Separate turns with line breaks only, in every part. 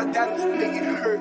my diamonds make it hurt.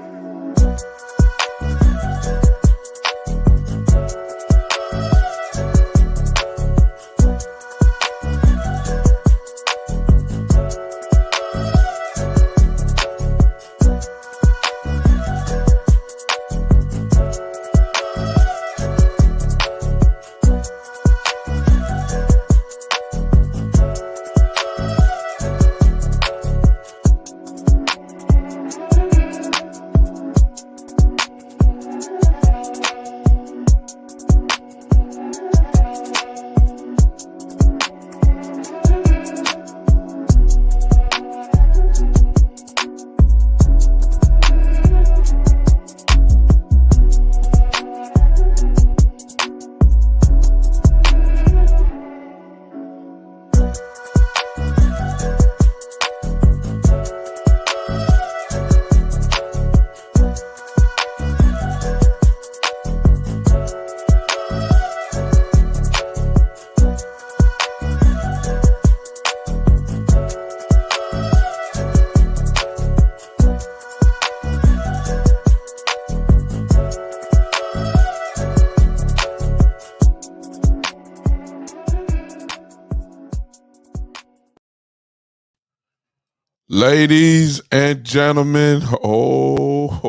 Ladies and gentlemen, oh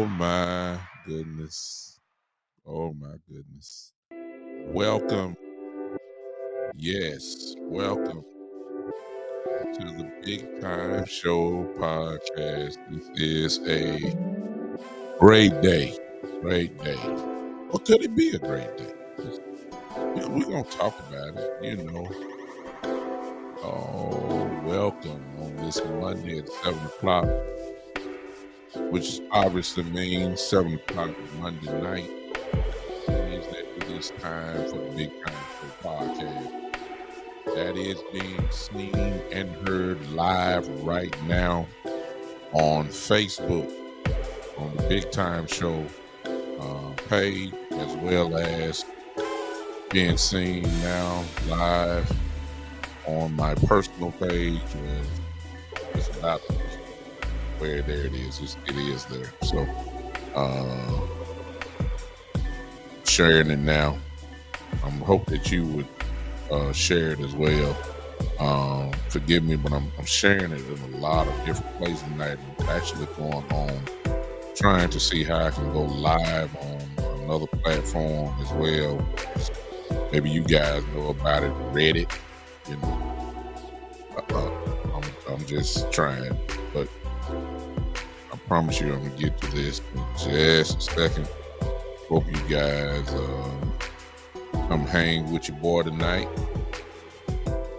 my goodness. Oh my goodness. Welcome. Yes, welcome to the Big Time Show podcast. This is a great day. Great day. Or could it be a great day? We're going to talk about it, you know. Oh, welcome on this Monday at 7 o'clock, which obviously means 7 o'clock Monday night. It means that it is time for the Big Time Show podcast. That is being seen and heard live right now on Facebook, on the Big Time Show page, as well as being seen now live on my personal page, where it's about where there it is. It is there. So sharing it now. I hope that you would share it as well. Forgive me, but I'm sharing it in a lot of different places tonight. I'm actually going on trying to see how I can go live on another platform as well. Maybe you guys know about it, Reddit. You know, I'm just trying, but I promise you I'm gonna get to this in just a second. Hope you guys come hang with your boy tonight.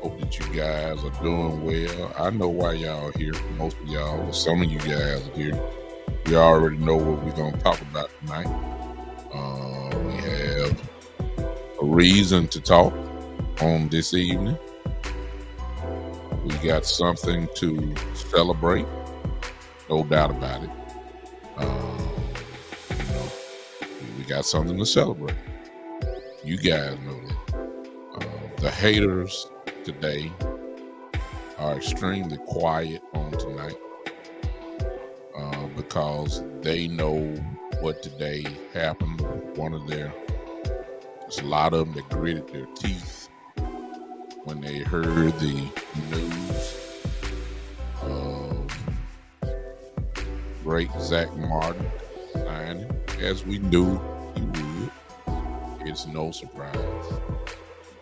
Hope that you guys are doing well. I know why y'all are here. Most of y'all, or some of you guys are here. We already know what we're gonna talk about tonight. We have a reason to talk on this evening. We got something to celebrate, no doubt about it. You know, we got something to celebrate. You guys know that. The haters today are extremely quiet on tonight because they know what today happened. There's a lot of them that gritted their teeth when they heard the news of great Zach Martin signing, as we knew he would. It's no surprise.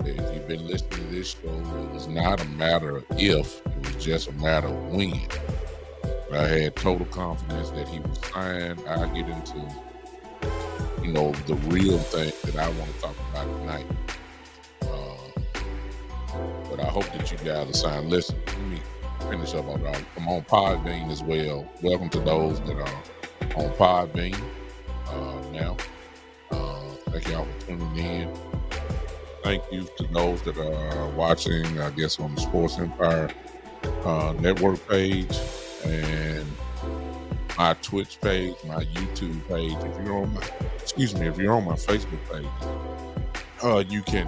If you've been listening to this show, it was not a matter of if, it was just a matter of when. I had total confidence that he was signed. I'll get into, you know, the real thing that I want to talk about tonight. But I hope that you guys are signed. Listen, let me finish up on that. I'm on Podbean as well. Welcome to those that are on Podbean now. Thank y'all for tuning in. Thank you to those that are watching, I guess, on the Sports Empire network page and my Twitch page, my YouTube page. If you're on my Facebook page, you can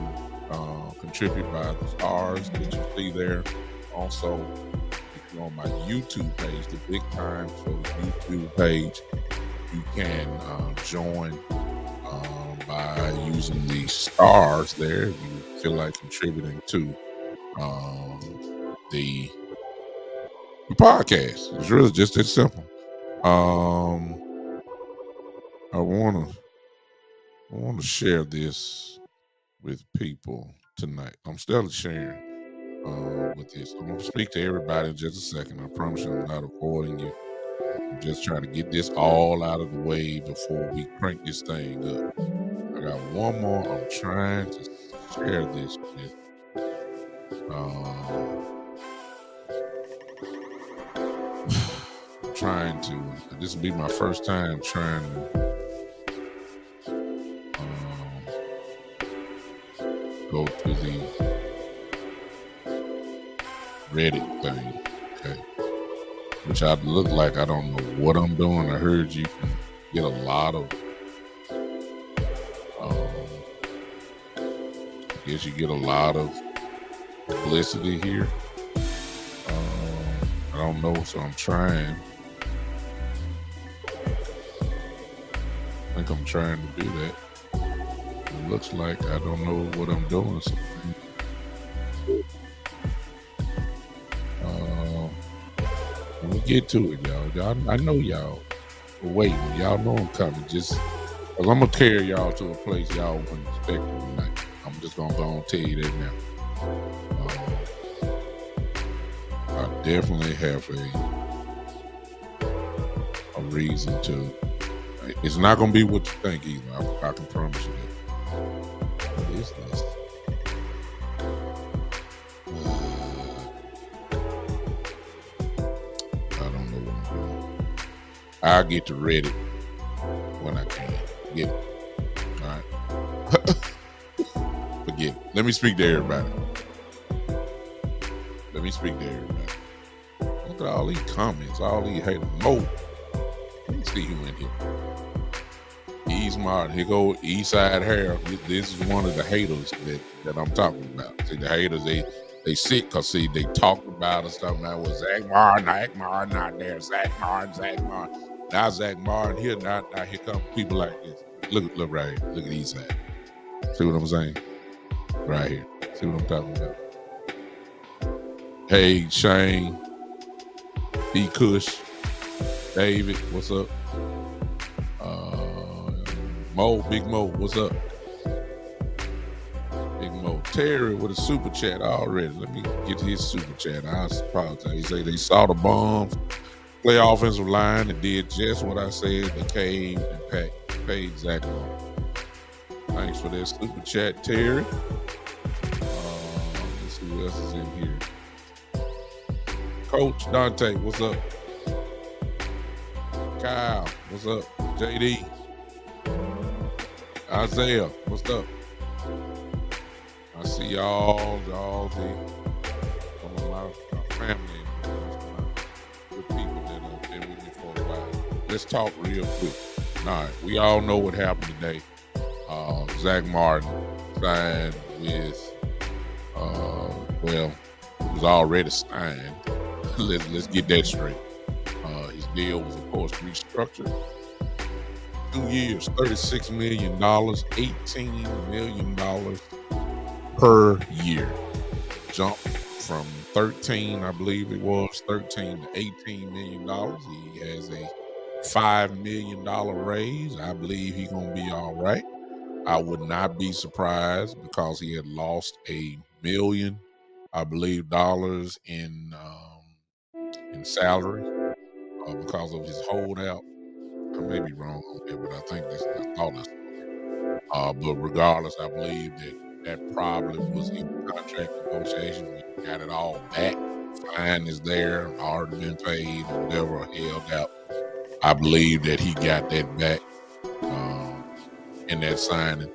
contribute by the stars that you see there Also, if you're on my YouTube page, the Big Time Show YouTube page, you can join by using the stars there if you feel like contributing to the podcast. It's really just that simple. I want to share this with people tonight. I'm still sharing with this. I'm going to speak to everybody in just a second. I promise you I'm not avoiding you. I'm just trying to get this all out of the way before we crank this thing up. I got one more I'm trying to share this with. I'm trying to, this will be my first time trying to go to the Reddit thing, okay? Which I look like I don't know what I'm doing. I heard you can get a lot of, I guess you get a lot of publicity here. I don't know, so I'm trying. I think I'm trying to do that. It looks like I don't know what I'm doing. So when we get to it, y'all, I know y'all are waiting. Y'all know I'm coming. Just because I'm going to carry y'all to a place y'all wouldn't expect tonight. I'm just going to go and tell you that now. I definitely have a reason to. It's not going to be what you think either. I can promise you that. What is this? I don't know what I'm doing. I'll get to Reddit when I can. Get it. All right. Forget it. Let me speak to everybody. Look at all these comments, all these haters. Mo. Let me see who in here. He's smart. Here go Eastside Harold. This is one of the haters that I'm talking about. See, the haters, they sick because, see, they talked about us, talking about was Zach Martin not there. Zach Martin. Now Zach Martin here, now here come people like this. Look right here. Look at Eastside. See what I'm saying? Right here. See what I'm talking about? Hey, Shane, B. Kush, David, what's up? Mo, Big Mo, what's up? Big Mo. Terry with a super chat already. Let me get his super chat. I apologize. He say they saw the bombs, play offensive line, and did just what I said. They caved and paid Zach Martin. Thanks for that super chat, Terry. Let's see who else is in here. Coach Dante, what's up? Kyle, what's up? JD. Isaiah, what's up? I see y'all, some of my family, good people that have been with me for a while. Let's talk real quick. All right, we all know what happened today. Zach Martin signed with, well, it was already signed. Let's get that straight. His deal was, of course, restructured. 2 years, $36 million, $18 million per year. Jump from 13, I believe it was, 13 to $18 million. He has a $5 million raise. I believe he's going to be all right. I would not be surprised because he had lost $1 million, I believe, dollars in salary because of his holdout. I may be wrong on that, but I think I thought that's. But regardless, I believe that probably was in the contract negotiation. We got it all back. Fine is there, already been paid, or whatever, held out. I believe that he got that back in that signing.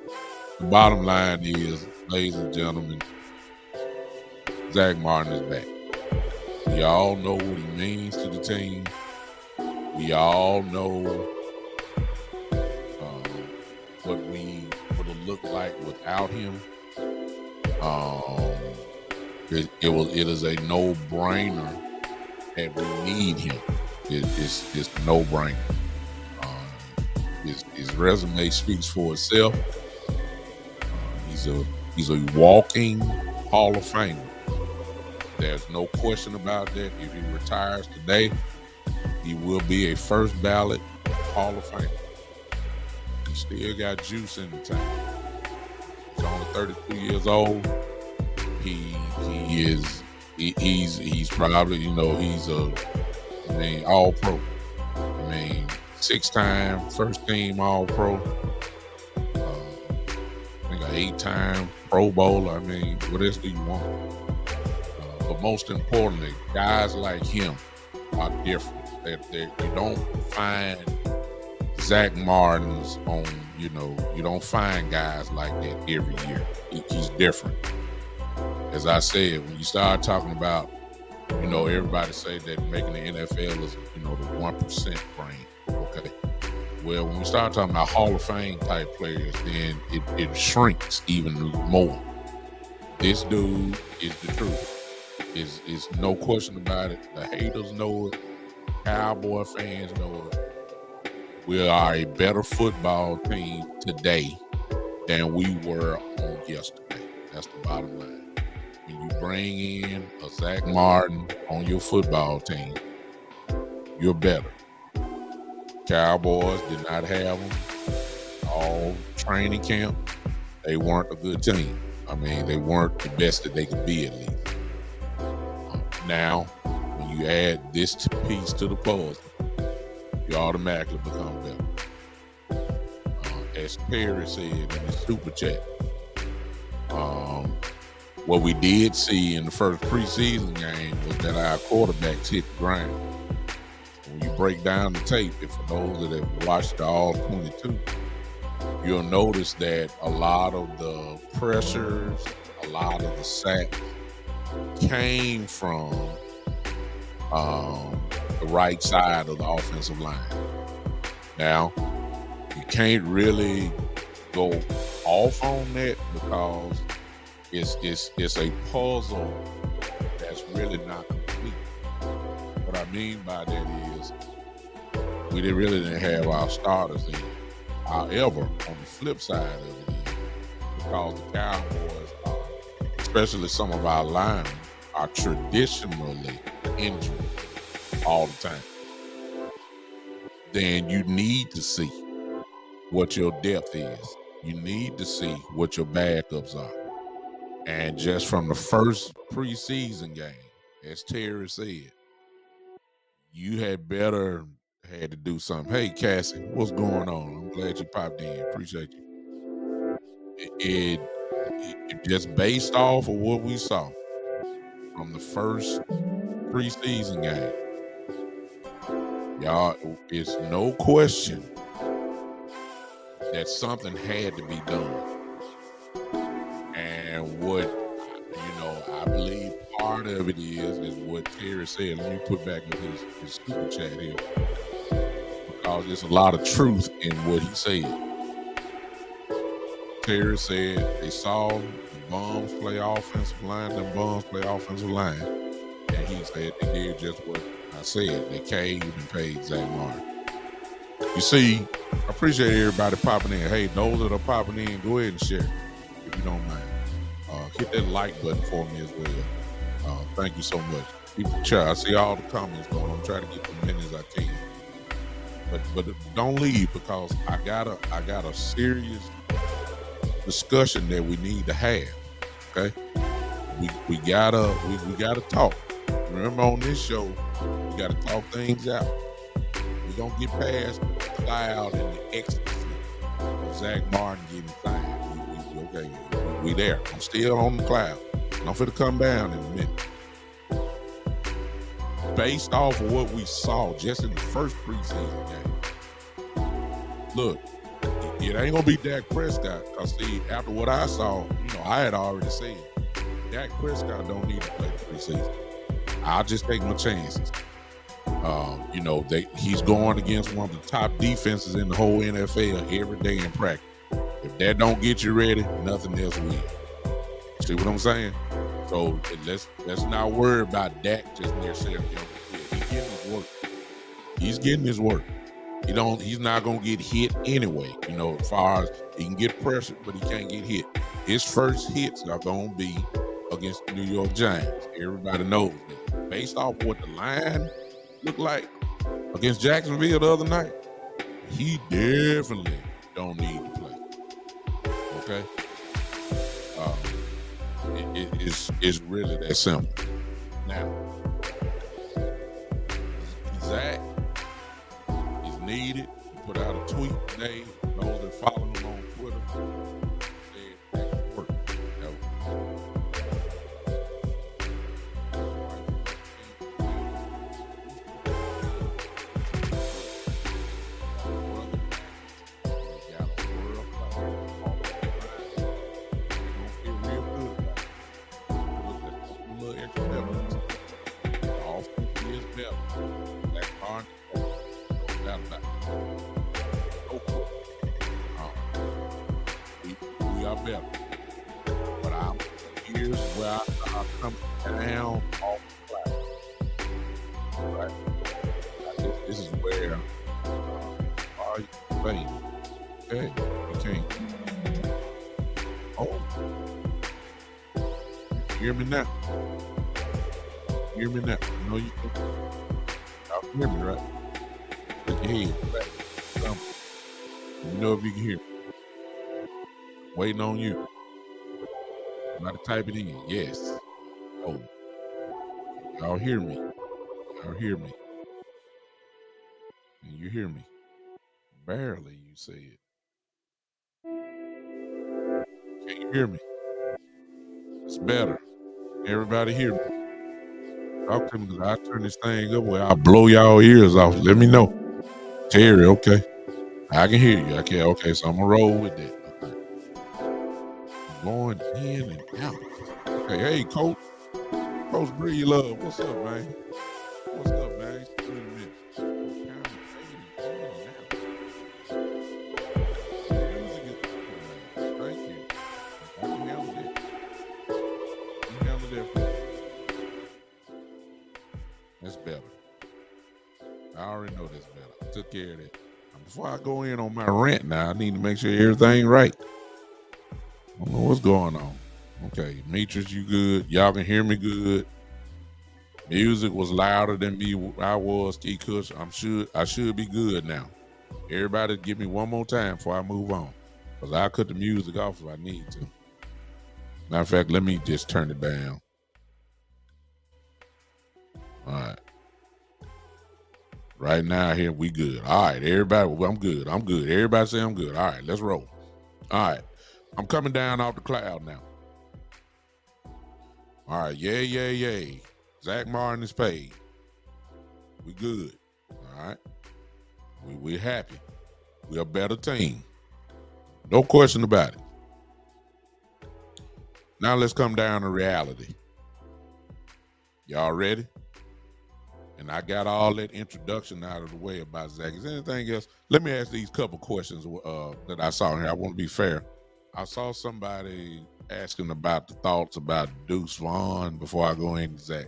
The bottom line is, ladies and gentlemen, Zach Martin is back. We all know what he means to the team. We all know what we would have looked like without him. It is a no-brainer that we need him. It's a no-brainer. His resume speaks for itself. He's a walking Hall of Famer. There's no question about that. If he retires today, he will be a first ballot Hall of Famer. He still got juice in the tank. He's only 32 years old. He's probably, he's all pro. 6-time first team all pro. I think an 8-time Pro Bowler. What else do you want? But most importantly, guys like him are different. You don't find Zach Martins on, you don't find guys like that every year. He's different. As I said, when you start talking about, everybody say that making the NFL is, the 1% brain. Okay. Well, when we start talking about Hall of Fame type players, then it shrinks even more. This dude is the truth. Is no question about it. The haters know it. Cowboy fans know it. We are a better football team today than we were on yesterday. That's the bottom line. When you bring in a Zach Martin on your football team, you're better. Cowboys did not have them all training camp. They weren't a good team. They weren't the best that they could be, at least. Now, when you add this piece to the puzzle, you automatically become better. As Perry said in his super chat, what we did see in the first preseason game was that our quarterbacks hit the ground. When you break down the tape, and for those that have watched the All 22, you'll notice that a lot of the pressures, a lot of the sacks came from the right side of the offensive line. Now, you can't really go off on that because it's a puzzle that's really not complete. What I mean by that is we didn't have our starters in. However, on the flip side of it is because the Cowboys are, especially some of our linemen, are traditionally injured all the time, then you need to see what your depth is. You need to see what your backups are. And just from the first preseason game, as Terry said, you had to do something. Hey, Cassie, what's going on? I'm glad you popped in. Appreciate you. It just based off of what we saw from the first preseason game, y'all, it's no question that something had to be done. And what, I believe part of it is what Terry said. Let me put back in his super chat here, because there's a lot of truth in what he said. Terry said they saw the bums play offensive line, and he said they did just what I said. They caved and paid Zach Martin. You see, I appreciate everybody popping in. Hey, those that are popping in, go ahead and share if you don't mind. Hit that like button for me as well. Thank you so much. People chat. I see all the comments going. I'm trying to get as many as I can. But don't leave, because I got a serious discussion that we need to have. Okay, we gotta talk. Remember, on this show, we gotta talk things out. We don't get past the cloud and the ecstasy of Zach Martin getting fired. Okay, we there. I'm still on the cloud. I'm finna come down in a minute. Based off of what we saw just in the first preseason game, look, it ain't gonna be Dak Prescott. Cause see, after what I saw, I had already said Dak Prescott don't need to play the preseason. I'll just take my chances. He's going against one of the top defenses in the whole NFL every day in practice. If that don't get you ready, nothing else will. See what I'm saying? So let's not worry about Dak just necessarily jumping hit. He's getting his work. He's getting his work. He's not gonna get hit anyway. As far as he can get pressure, but he can't get hit. His first hits are gonna be against the New York Giants. Everybody knows that. Based off what the line looked like against Jacksonville the other night, he definitely don't need to play. Okay? It's really that simple. Now, Zach is needed. He put out a tweet today. Those that follow him on Twitter said that can work. We are better. But here's where I come down off the platform. Right? This is where are you playing? Okay, you can't. Oh, hear me now. Hear me now. No, you can't. Y'all can hear me, right? Put your head back. You know if you can hear me. Waiting on you. Somebody type it in. Yes. Oh. Y'all hear me. Y'all hear me. And you hear me. Barely, you said. Can you hear me? It's better. Everybody hear me. Talk to me because I turn this thing up where I'll blow y'all ears off. Let me know. Terry, okay. I can hear you. Okay, so I'm gonna roll with that. Okay. Going in and out. Okay, hey, Coach Breed Love, what's up, man? What's up, man? It's 3 minutes. Thank you. I can handle that. I can handle that for you. That's better. I already know that's better. I took care of that. Before I go in on my rant now, I need to make sure everything right. I don't know what's going on. Okay, Demetrius, you good? Y'all can hear me good. Music was louder than me. I was Key Kush. I should be good now. Everybody give me one more time before I move on. Because I'll cut the music off if I need to. Matter of fact, let me just turn it down. All right. Right now here, we good. All right, everybody, I'm good. Everybody say I'm good. All right, let's roll. All right. I'm coming down off the cloud now. All right, yay. Zach Martin is paid. We good. All right. We're happy. We're a better team. No question about it. Now let's come down to reality. Y'all ready? And I got all that introduction out of the way about Zach. Is there anything else? Let me ask these couple questions that I saw here. I want to be fair. I saw somebody asking about the thoughts about Deuce Vaughn before I go into Zach.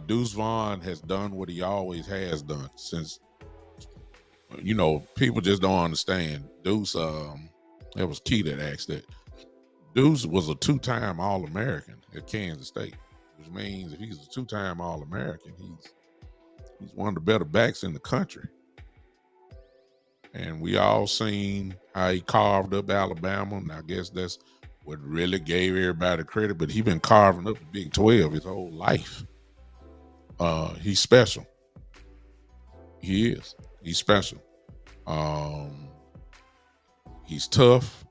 Deuce Vaughn has done what he always has done since, people just don't understand. Deuce, that was Key that asked that. Deuce was a 2-time All-American at Kansas State, which means if he's a 2-time All-American, he's one of the better backs in the country. And we all seen how he carved up Alabama, and I guess that's what really gave everybody credit, but he's been carving up the Big 12 his whole life. He's special. He is. He's special. He's tough.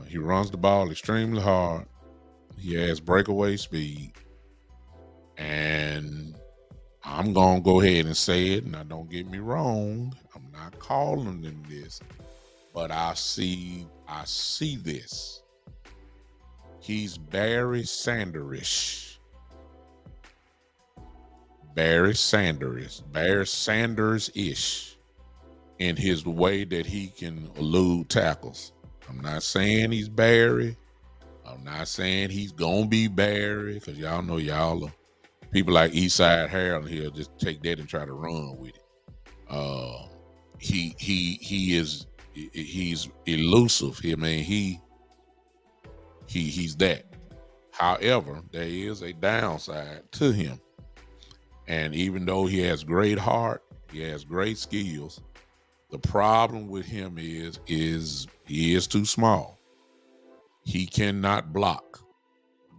He runs the ball extremely hard. He has breakaway speed. And I'm going to go ahead and say it. Now, don't get me wrong. I'm not calling him this. But I see this. He's Barry Sanders-ish. Barry Sanders-ish in his way that he can elude tackles. I'm not saying he's Barry. I'm not saying he's gonna be Barry, because y'all know people like Eastside Harold here just take that and try to run with it. He's elusive. I mean, he's that. However, there is a downside to him. And even though he has great heart, he has great skills, the problem with him is he is too small. He cannot block.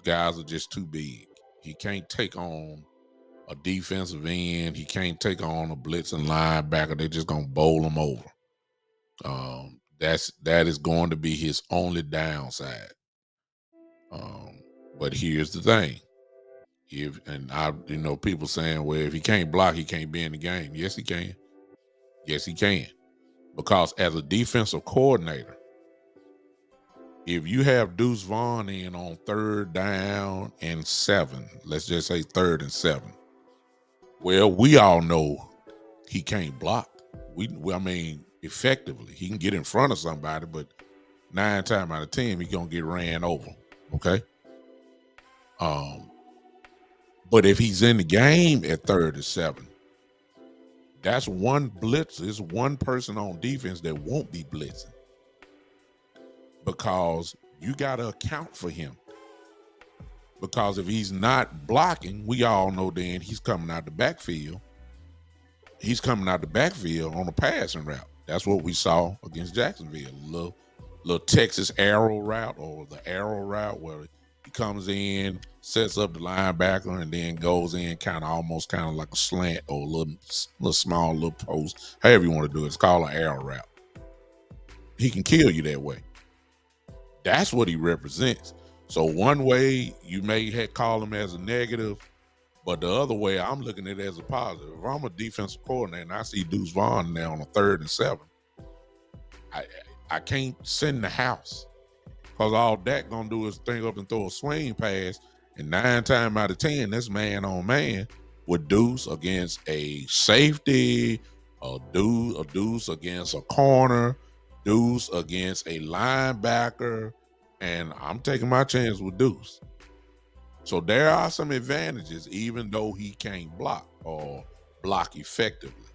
Guys are just too big. He can't take on a defensive end. He can't take on a blitzing linebacker. They're just gonna bowl him over. That is going to be his only downside. But here's the thing: people saying, well, if he can't block, he can't be in the game. Yes, he can. Yes, he can. Because as a defensive coordinator, if you have Deuce Vaughn in on 3rd down and 7, let's just say 3rd and 7, well, we all know he can't block. I mean, effectively, he can get in front of somebody, but 9 times out of 10, he's gonna get ran over. Okay. But if he's in the game at 3rd and 7, that's one blitz. It's one person on defense that won't be blitzing, because you got to account for him. Because if he's not blocking, we all know then he's coming out the backfield. He's coming out the backfield on a passing route. That's what we saw against Jacksonville. Little Texas arrow route, or the arrow route, where he comes in, sets up the linebacker, and then goes in almost like a slant or a little small little post. However you want to do it. It's called an arrow route. He can kill you that way. That's what he represents. So one way you may call him as a negative, but the other way I'm looking at it as a positive. If I'm a defensive coordinator and I see Deuce Vaughn now on a 3rd and 7, I can't send the house, because all Dak gonna do is think up and throw a swing pass, and 9 times out of 10, that's man on man with Deuce against a safety, a Deuce against a corner, Deuce against a linebacker, and I'm taking my chance with Deuce. So there are some advantages, even though he can't block or block effectively.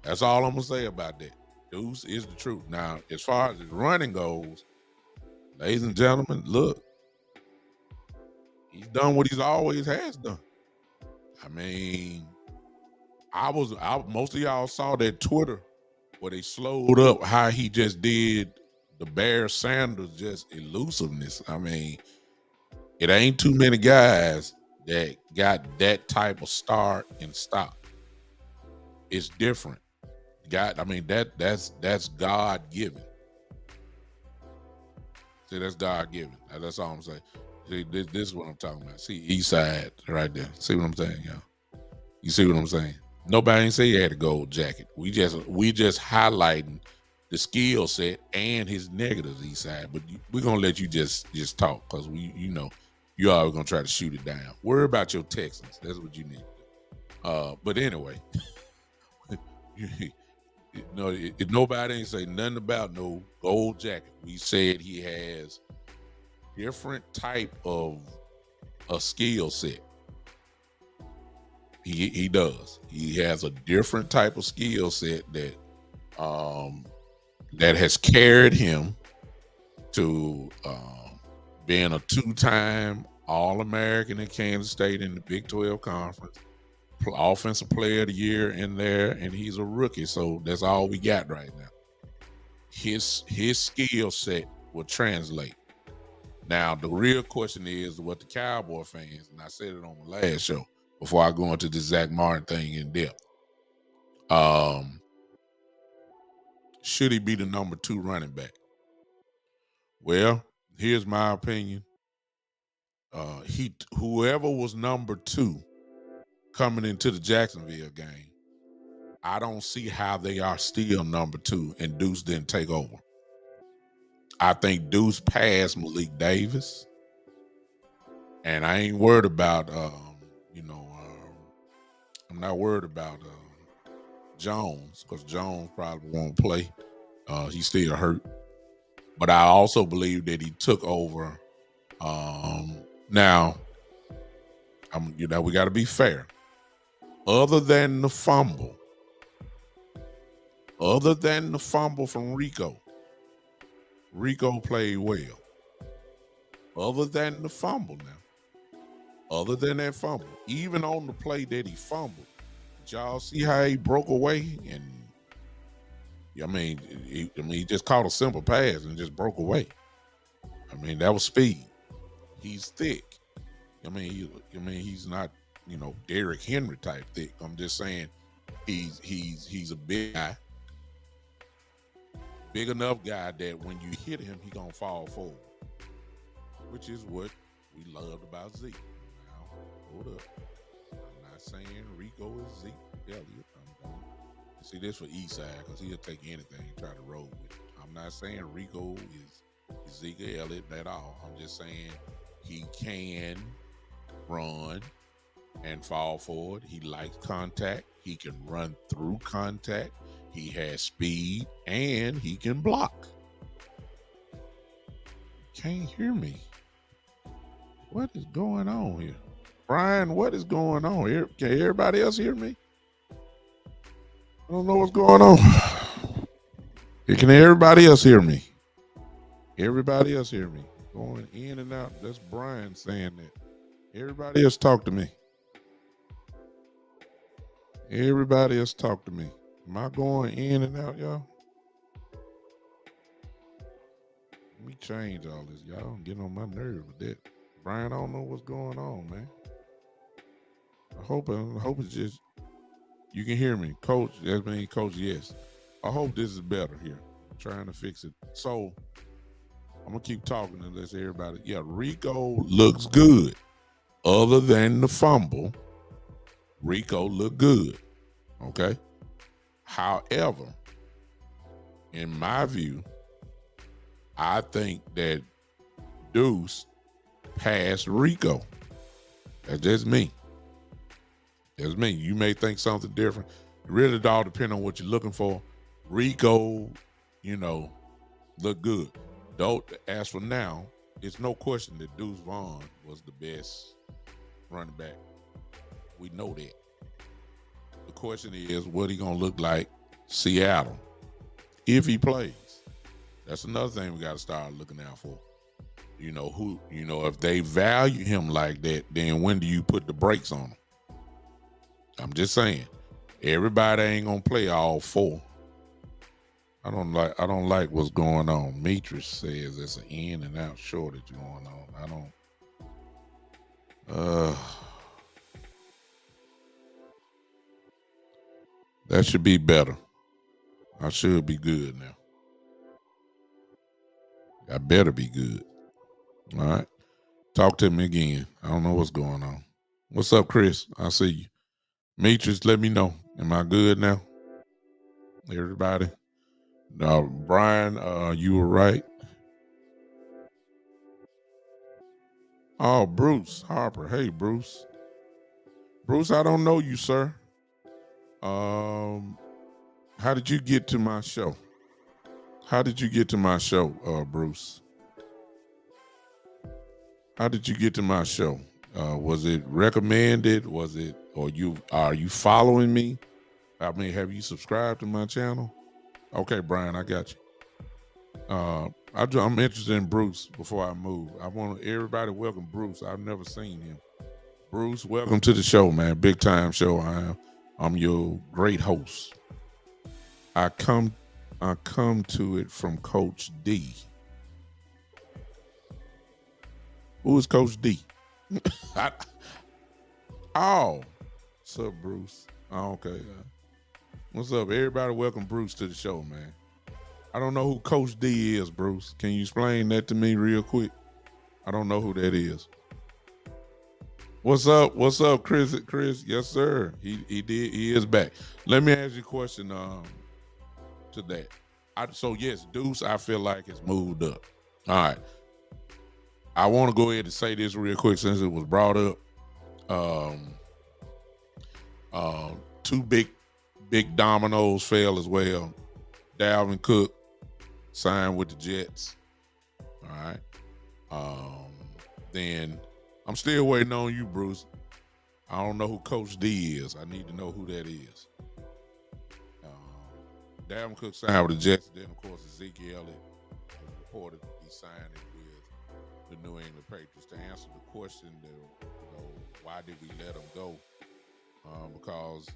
That's all I'm gonna say about that. Deuce is the truth. Now, as far as his running goes, ladies and gentlemen, look, he's done what he's always has done. I mean, most of y'all saw that Twitter where they slowed up how he just did the Bear Sanders just elusiveness. I mean, it ain't too many guys that got that type of start and stop. It's different. That's God given. See, that's God given. That's all I'm saying. See, this is what I'm talking about. See, East Side right there. See what I'm saying, y'all? You see what I'm saying? Nobody ain't say he had a gold jacket. We just highlighting the skill set and his negatives, East Side. But we're gonna let you just talk, because you are gonna try to shoot it down. Worry about your Texans. That's what you need. But anyway, nobody ain't say nothing about no gold jacket. We said he has different type of a skill set. He does. He has a different type of skill set that has carried him to being a 2-time All-American in Kansas State in the Big 12 Conference, Offensive Player of the Year in there, and he's a rookie. So that's all we got right now. His skill set will translate. Now, the real question is what the Cowboy fans, and I said it on the last show before I go into the Zach Martin thing in depth. Should he be the number 2 running back? Well, here's my opinion. Whoever was number 2 coming into the Jacksonville game, I don't see how they are still number 2 and Deuce didn't take over. I think Deuce passed Malik Davis, and I ain't worried about I'm not worried about Jones, because Jones probably won't play. He's still hurt. But I also believe that he took over Now, we got to be fair. Other than the fumble from Rico played well. Other than the fumble now. Other than that fumble. Even on the play that he fumbled, did y'all see how he broke away? And he just caught a simple pass and just broke away. I mean, that was speed. He's thick. He's not, Derrick Henry type thick. I'm just saying he's a big guy. Big enough guy that when you hit him, he gonna fall forward. Which is what we loved about Zeke. Now, hold up. I'm not saying Rico is Zeke Elliott. See this for Eastside because he'll take anything and try to roll with it. I'm not saying Rico is Zeke Elliott at all. I'm just saying he can run and fall forward. He likes contact. He can run through contact. He has speed and he can block. Can't hear me. What is going on here? Brian, what is going on here? Can everybody else hear me? I don't know what's going on. Can everybody else hear me? Everybody else hear me? Going in and out. That's Brian saying that. Everybody else talk to me. Everybody else talk to me. Am I going in and out, y'all? Let me change all this, y'all. I'm getting on my nerves with that. Brian, I don't know what's going on, man. I hope it's just you can hear me. Coach, Coach, yes. I hope this is better here. I'm trying to fix it. So I'm gonna keep talking unless everybody. Yeah, Rico looks good. Other than the fumble, Rico looked good. Okay. However, in my view, I think that Deuce passed Rico. That's just me. That's me. You may think something different. It really all depends on what you're looking for. Rico, look good. Though, as for now, it's no question that Deuce Vaughn was the best running back. We know that. The question is, what he gonna look like Seattle if he plays? That's another thing we got to start looking out for. If they value him like that, then when do you put the brakes on him? I'm just saying, everybody ain't gonna play all four. I don't like what's going on. Metris says there's an in and out shortage going on. That should be better. I should be good now. I better be good. All right. Talk to me again. I don't know what's going on. What's up, Chris? I see you. Metris, let me know. Am I good now? Everybody? Brian, you were right. Oh, Bruce Harper. Hey, Bruce. Bruce, I don't know you, sir. How did you get to my show? Bruce? How did you get to my show? Was it recommended? Are you following me? I mean, have you subscribed to my channel? Okay, Brian, I got you. I'm interested in Bruce before I move. I want everybody welcome Bruce. I've never seen him. Bruce, welcome to the show, man. Big time show. I'm your great host. I come to it from Coach D. Who is Coach D? What's up, Bruce? Oh, okay. What's up, everybody? Welcome Bruce to the show, man. I don't know who Coach D is, Bruce. Can you explain that to me real quick? I don't know who that is. What's up? What's up, Chris? Chris, yes, sir. He is back. Let me ask you a question to that. So yes, Deuce, I feel like it's moved up. All right. I want to go ahead and say this real quick since it was brought up. Two big dominoes fell as well. Dalvin Cook signed with the Jets. All right. then I'm still waiting on you, Bruce. I don't know who Coach D is. I need to know who that is. Dalvin Cook signed with the Jets. Then, of course, Ezekiel Elliott has reported he signed it with the New England Patriots. To answer the question, why did we let him go? Because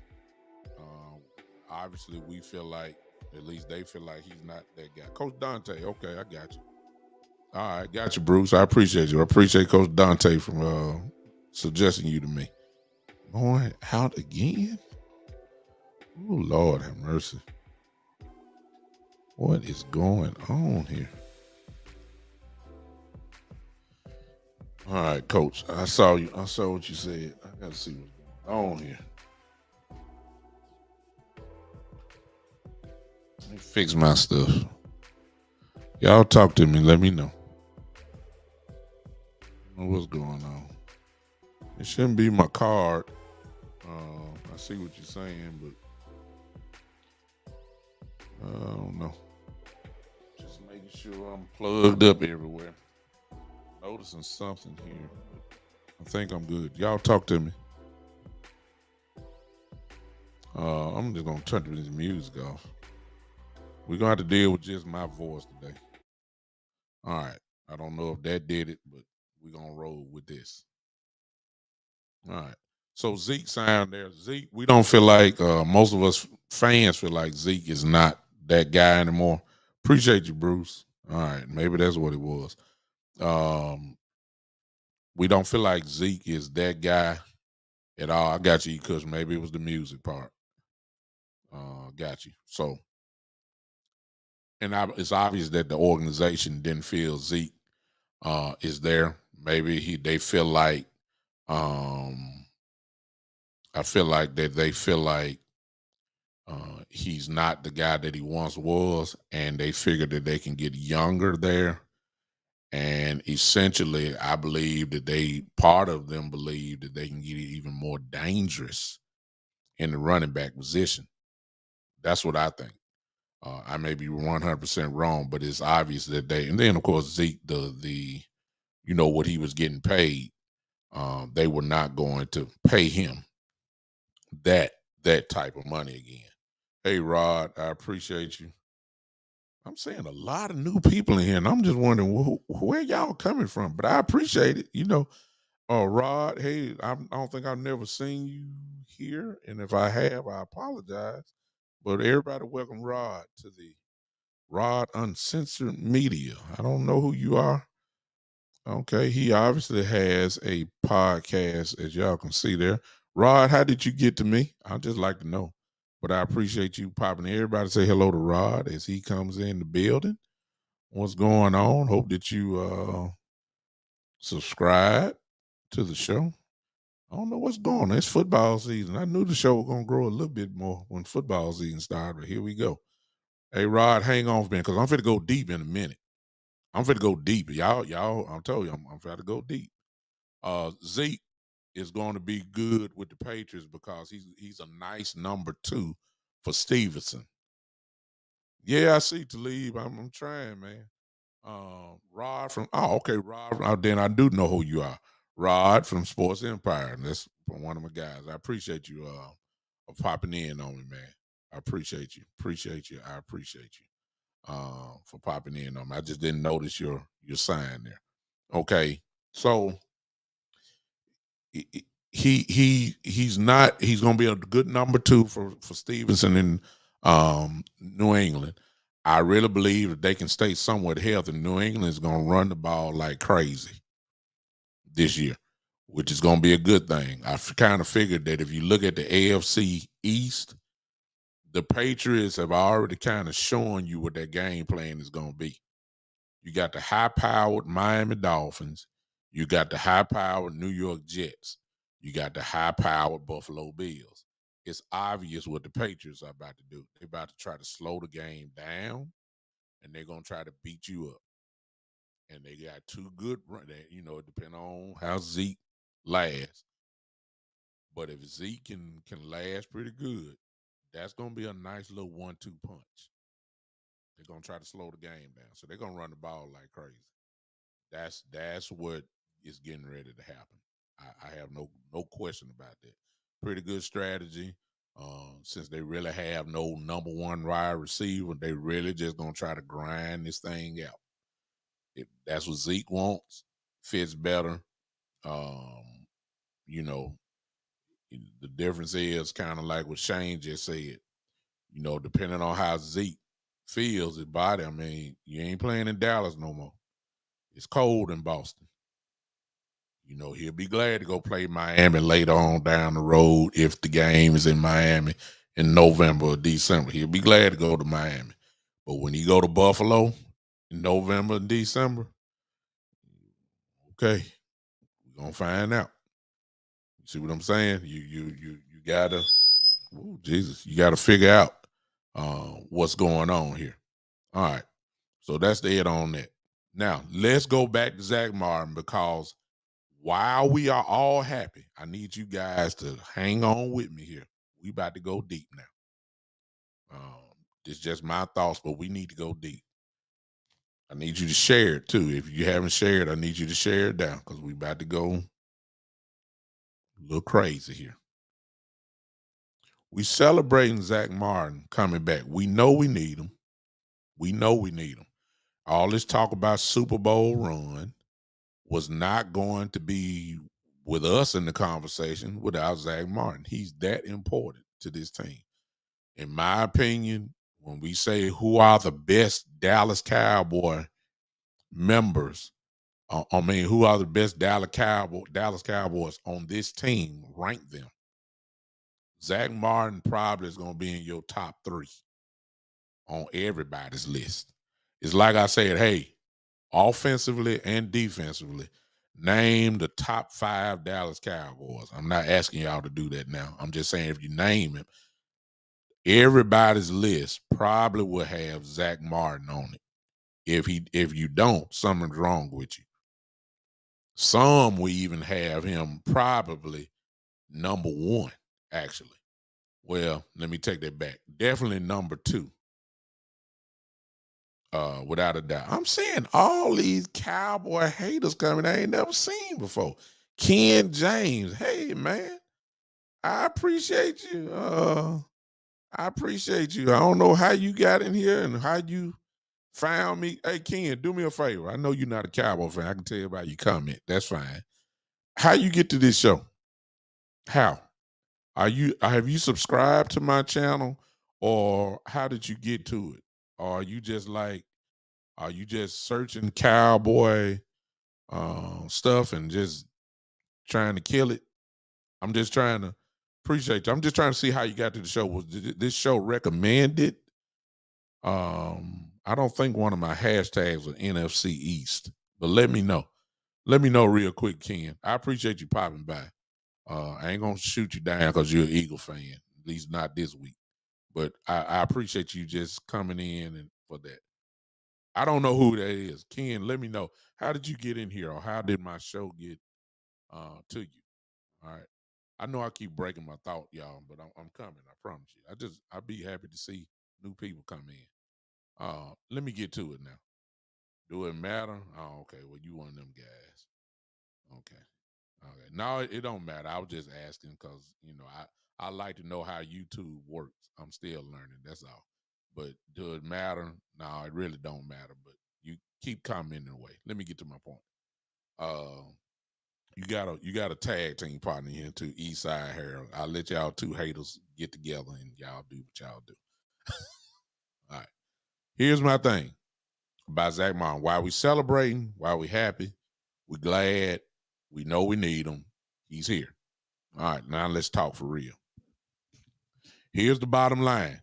obviously we feel like, at least they feel like he's not that guy. Coach Dante, okay, I got you. All right, got you, Bruce. I appreciate you. I appreciate Coach Dante from suggesting you to me. Going out again? Oh, Lord have mercy. What is going on here? All right, Coach. I saw you. I saw what you said. I got to see what's going on here. Let me fix my stuff. Y'all talk to me. Let me know. What's going on? It shouldn't be my card. I see what you're saying, but I don't know. Just making sure I'm plugged up everywhere. Noticing something here. I think I'm good. Y'all talk to me. I'm just gonna turn this music off. We're gonna have to deal with just my voice today. All right. I don't know if that did it, but we're gonna roll with this. All right. So Zeke signed there. Zeke, we don't feel like most of us fans feel like Zeke is not that guy anymore. Appreciate you, Bruce. All right, maybe that's what it was. We don't feel like Zeke is that guy at all. I got you, because maybe it was the music part. Got you. So, and it's obvious that the organization didn't feel Zeke is there. Maybe they feel like I feel like that they feel like he's not the guy that he once was, and they figure that they can get younger there. And essentially, I believe that part of them believe that they can get even more dangerous in the running back position. That's what I think. I may be 100% wrong, but it's obvious that and then of course Zeke, the what he was getting paid, they were not going to pay him that type of money again. Hey Rod, I appreciate you. I'm seeing a lot of new people in here, and I'm just wondering where y'all coming from. But I appreciate it. Rod, hey, I don't think I've never seen you here, and if I have, I apologize. But everybody, welcome Rod to the Rod Uncensored Media. I don't know who you are. Okay, he obviously has a podcast, as y'all can see there. Rod, how did you get to me? I'd just like to know. But I appreciate you popping in. Everybody say hello to Rod as he comes in the building. What's going on? Hope that you subscribe to the show. I don't know what's going on. It's football season. I knew the show was going to grow a little bit more when football season started, but here we go. Hey, Rod, hang on for a minute, because I'm going to go deep in a minute. I'm going to go deep. Y'all, I told you, I'm going to go deep. Zeke is going to be good with the Patriots because he's a nice number 2 for Stevenson. Yeah, I see Talib. I'm trying, man. Rod from Rod. Then I do know who you are. Rod from Sports Empire. And that's one of my guys. I appreciate you popping in on me, man. I appreciate you. Appreciate you. I appreciate you for popping in on me. I just didn't notice your sign there. Okay. So he's not he's gonna be a good number 2 for Stevenson in New England. I really believe that they can stay somewhat healthy. New England is gonna run the ball like crazy this year, which is gonna be a good thing. I kind of figured that if you look at the AFC East, the Patriots have already kind of shown you what their game plan is gonna be. You got the high-powered Miami Dolphins. You got the high-powered New York Jets. You got the high-powered Buffalo Bills. It's obvious what the Patriots are about to do. They're about to try to slow the game down, and they're going to try to beat you up. And they got 2 good run. Depending on how Zeke lasts. But if Zeke can last pretty good, that's going to be a nice little 1-2 punch. They're going to try to slow the game down. So they're going to run the ball like crazy. That's what is getting ready to happen. I have no question about that. Pretty good strategy. Since they really have no number one wide receiver, they really just gonna try to grind this thing out. If that's what Zeke wants, fits better. Um, you know, the difference is kind of like what Shane just said. Depending on how Zeke feels his body, I mean, you ain't playing in Dallas no more. It's cold in Boston. He'll be glad to go play Miami later on down the road if the game is in Miami in November or December. He'll be glad to go to Miami. But when he go to Buffalo in November and December, okay, we're gonna find out. You see what I'm saying? You gotta, Jesus, you gotta figure out what's going on here. All right, so that's the it on that. Now let's go back to Zach Martin, because while we are all happy, I need you guys to hang on with me here. We about to go deep now. It's just my thoughts, but we need to go deep. I need you to share it too. If you haven't shared, I need you to share it down, because we about to go a little crazy here. We celebrating Zach Martin coming back. We know we need him. We know we need him. All this talk about Super Bowl run was not going to be with us in the conversation without Zach Martin. He's that important to this team. In my opinion, when we say who are the best Dallas Cowboy members, who are the best Dallas Cowboys on this team, rank them. Zach Martin probably is going to be in your top 3 on everybody's list. It's like I said, hey, offensively and defensively, name the top 5 Dallas Cowboys. I'm not asking y'all to do that now. I'm just saying, if you name him, everybody's list probably will have Zach Martin on it. If you don't, something's wrong with you. Some will even have him probably number 1, actually. Well, let me take that back. Definitely number 2. Without a doubt. I'm seeing all these Cowboy haters coming I ain't never seen before. Ken James, hey man, I appreciate you. I appreciate you. I don't know how you got in here and how you found me. Hey Ken, do me a favor. I know you're not a Cowboy fan. I can tell by your comment. That's fine. How you get to this show? How? Have you subscribed to my channel, or how did you get to it? Or are you just searching Cowboy stuff and just trying to kill it? I'm just trying to appreciate you. I'm just trying to see how you got to the show. Was this show recommended? I don't think one of my hashtags was NFC East, but let me know. Let me know real quick, Ken. I appreciate you popping by. I ain't gonna shoot you down because you're an Eagle fan, at least not this week. But I appreciate you just coming in and for that. I don't know who that is. Ken, let me know. How did you get in here, or how did my show get to you? All right. I know I keep breaking my thought, y'all, but I'm coming. I promise you. I'd be happy to see new people come in. Let me get to it now. Do it matter? Oh, okay. Well, you one of them guys. Okay. Okay. No, it don't matter. I was just asking because I like to know how YouTube works. I'm still learning. That's all. But do it matter? No, it really don't matter. But you keep commenting away. Let me get to my point. Uh, you got a tag team partner here too, Eastside Harold. I'll let y'all 2 haters get together and y'all do what y'all do. All right. Here's my thing about Zach Martin. Why we celebrating? Why we happy? We glad. We know we need him. He's here. All right. Now let's talk for real. Here's the bottom line.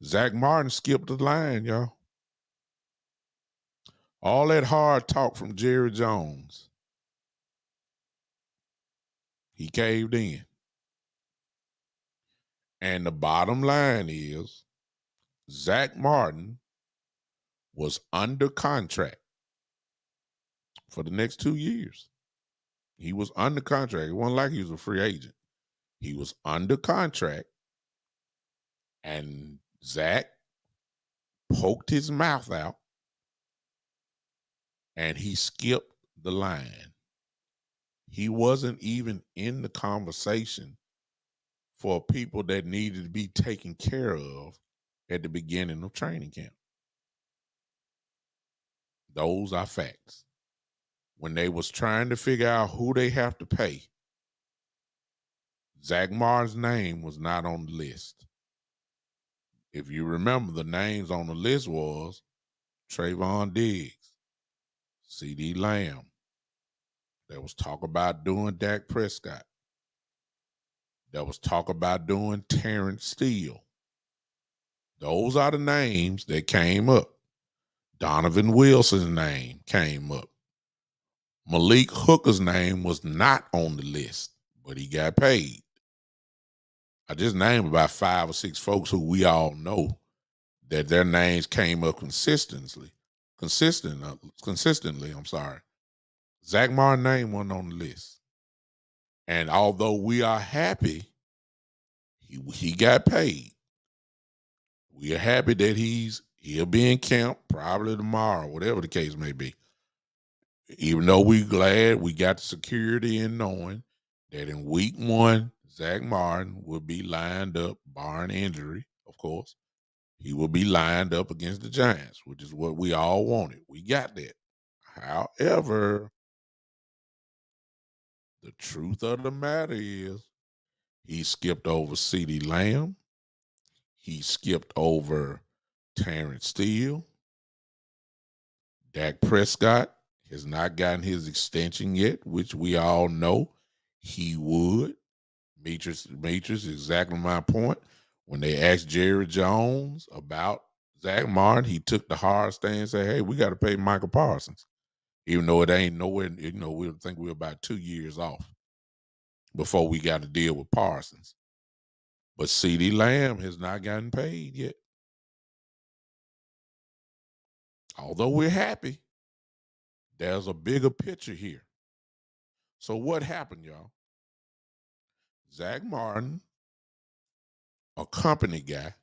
Zach Martin skipped the line, y'all. All that hard talk from Jerry Jones. He caved in. And the bottom line is Zach Martin was under contract for the next 2 years. He was under contract. It wasn't like he was a free agent. He was under contract, and Zach poked his mouth out, and he skipped the line. He wasn't even in the conversation for people that needed to be taken care of at the beginning of training camp. Those are facts. When they was trying to figure out who they have to pay, Zach Martin's name was not on the list. If you remember, the names on the list was Trayvon Diggs, CeeDee Lamb. There was talk about doing Dak Prescott. There was talk about doing Terrence Steele. Those are the names that came up. Donovan Wilson's name came up. Malik Hooker's name was not on the list, but he got paid. I just named about 5 or 6 folks who we all know that their names came up consistently. I'm sorry. Zach Martin's name wasn't on the list. And although we are happy he got paid, we are happy that he'll be in camp probably tomorrow, whatever the case may be. Even though we're glad we got the security in knowing that in week 1, Zach Martin will be lined up, barring injury, of course. He will be lined up against the Giants, which is what we all wanted. We got that. However, the truth of the matter is he skipped over CeeDee Lamb. He skipped over Terrence Steele. Dak Prescott has not gotten his extension yet, which we all know he would. Matrix, exactly my point. When they asked Jerry Jones about Zach Martin, he took the hard stand and said, hey, we got to pay Michael Parsons. Even though it ain't nowhere, we think we're about 2 years off before we got to deal with Parsons. But CeeDee Lamb has not gotten paid yet. Although we're happy, there's a bigger picture here. So what happened, y'all? Zach Martin, a company guy,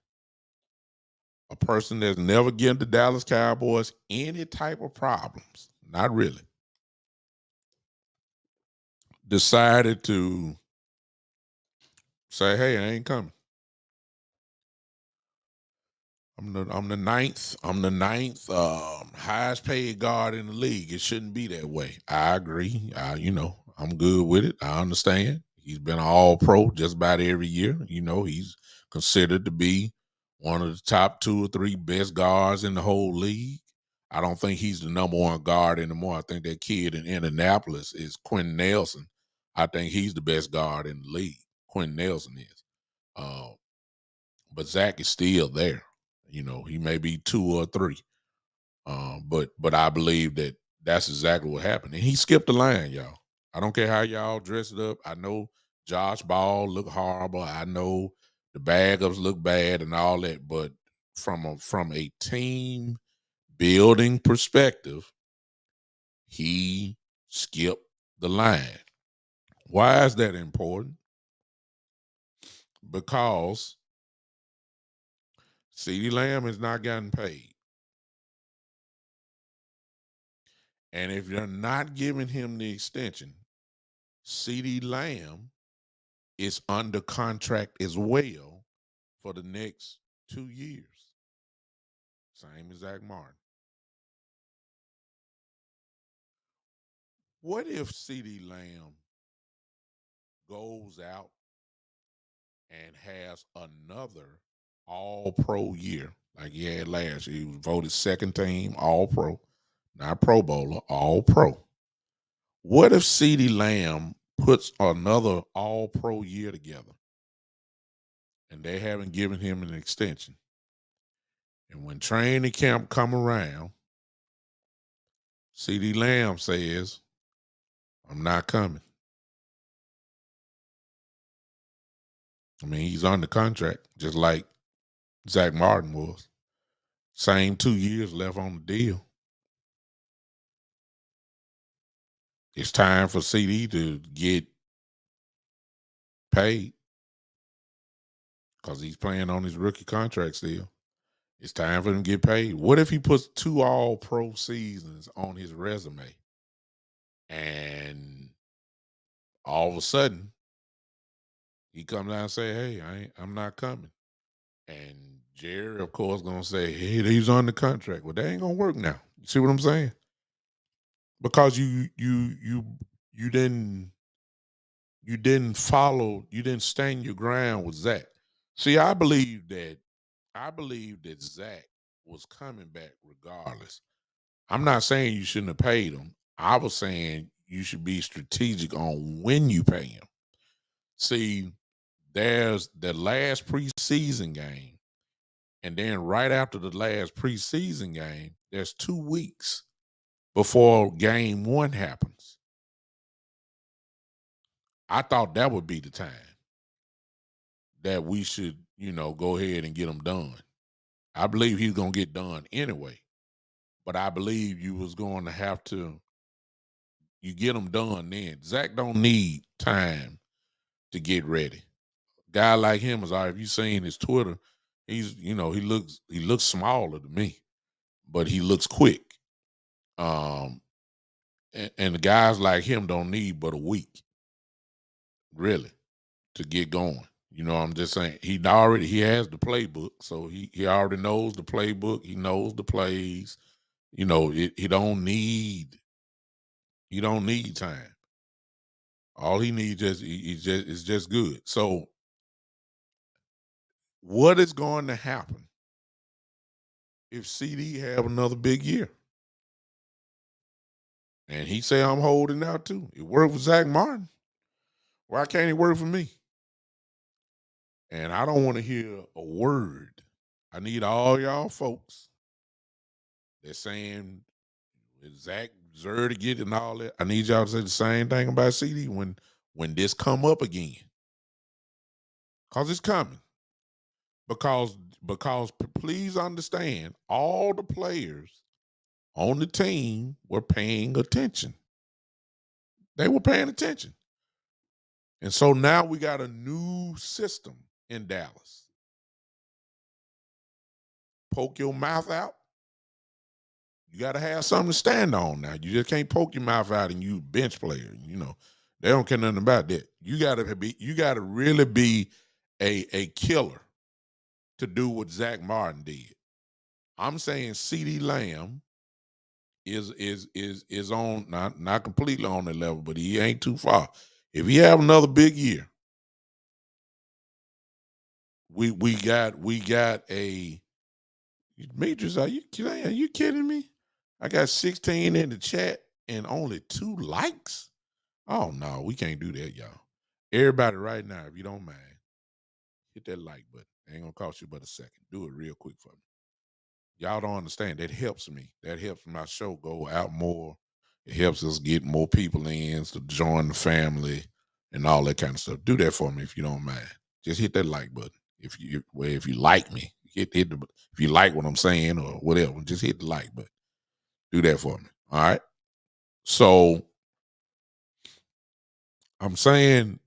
a person that's never given the Dallas Cowboys any type of problems, not really, decided to say, hey, I ain't coming. I'm the ninth highest paid guard in the league. It shouldn't be that way. I agree. I'm good with it. I understand. He's been an all-pro just about every year. He's considered to be one of the top 2 or 3 best guards in the whole league. I don't think he's the number 1 guard anymore. I think that kid in Indianapolis is Quentin Nelson. I think he's the best guard in the league. Quentin Nelson is. But Zach is still there. He may be 2 or 3. But I believe that's exactly what happened. And he skipped the line, y'all. I don't care how y'all dress it up. I know Josh Ball look horrible. I know the backups look bad and all that. But from a team building perspective, he skipped the line. Why is that important? Because CeeDee Lamb has not gotten paid. And if you're not giving him the extension, CeeDee Lamb is under contract as well for the next 2 years. Same as Zach Martin. What if CeeDee Lamb goes out and has another all-pro year like he had last year? He was voted second team all-pro, not Pro Bowler, all-pro. What if CeeDee Lamb puts another all-pro year together and they haven't given him an extension? And when training camp come around, CeeDee Lamb says, I'm not coming. I mean, he's under contract, just like Zach Martin was. Same 2 years left on the deal. It's time for CD to get paid because he's playing on his rookie contract still. It's time for him to get paid. What if he puts 2 all-pro seasons on his resume? And all of a sudden, he comes down and say, "Hey, I'm not coming." And Jerry, of course, gonna say, "Hey, he's on the contract." Well, that ain't gonna work now. You see what I'm saying? Because you didn't stand your ground with Zach. See, I believe that Zach was coming back regardless. I'm not saying you shouldn't have paid him. I was saying you should be strategic on when you pay him. See, there's the last preseason game, and then right after the last preseason game, there's 2 weeks before game one happens. I thought that would be the time that we should, go ahead and get him done. I believe he's gonna get done anyway, but I believe you was going to have to you get him done then. Zach don't need time to get ready. Guy like him is all right. If you seen his Twitter, he looks smaller to me, but he looks quick. Um, and the guys like him don't need but a week, really, to get going. I'm just saying he has the playbook, so he already knows the playbook. He knows the plays. He don't need time. All he needs is just good. So what is going to happen if CD have another big year? And he say I'm holding out too. It worked for Zach Martin. Why can't it work for me? And I don't want to hear a word. I need all y'all folks that saying Zach deserve to get it and all that. I need y'all to say the same thing about CD when this come up again. Cause it's coming. Because please understand, all the players on the team were paying attention. They were paying attention. And so now we got a new system in Dallas. Poke your mouth out. You got to have something to stand on now. You just can't poke your mouth out and you bench player. They don't care nothing about that. You gotta really be a killer to do what Zach Martin did. I'm saying CD Lamb is on not completely on that level, but he ain't too far. If he have another big year, we got a Demetrius. Are you kidding me? I got 16 in the chat and only 2 likes. Oh no, we can't do that, y'all. Everybody, right now, if you don't mind, hit that like button. It ain't gonna cost you but a second. Do it real quick for me. Y'all don't understand. That helps me. That helps my show go out more. It helps us get more people in to join the family and all that kind of stuff. Do that for me if you don't mind. Just hit that like button. If you like me, if you like what I'm saying or whatever, just hit the like button. Do that for me. All right. So I'm saying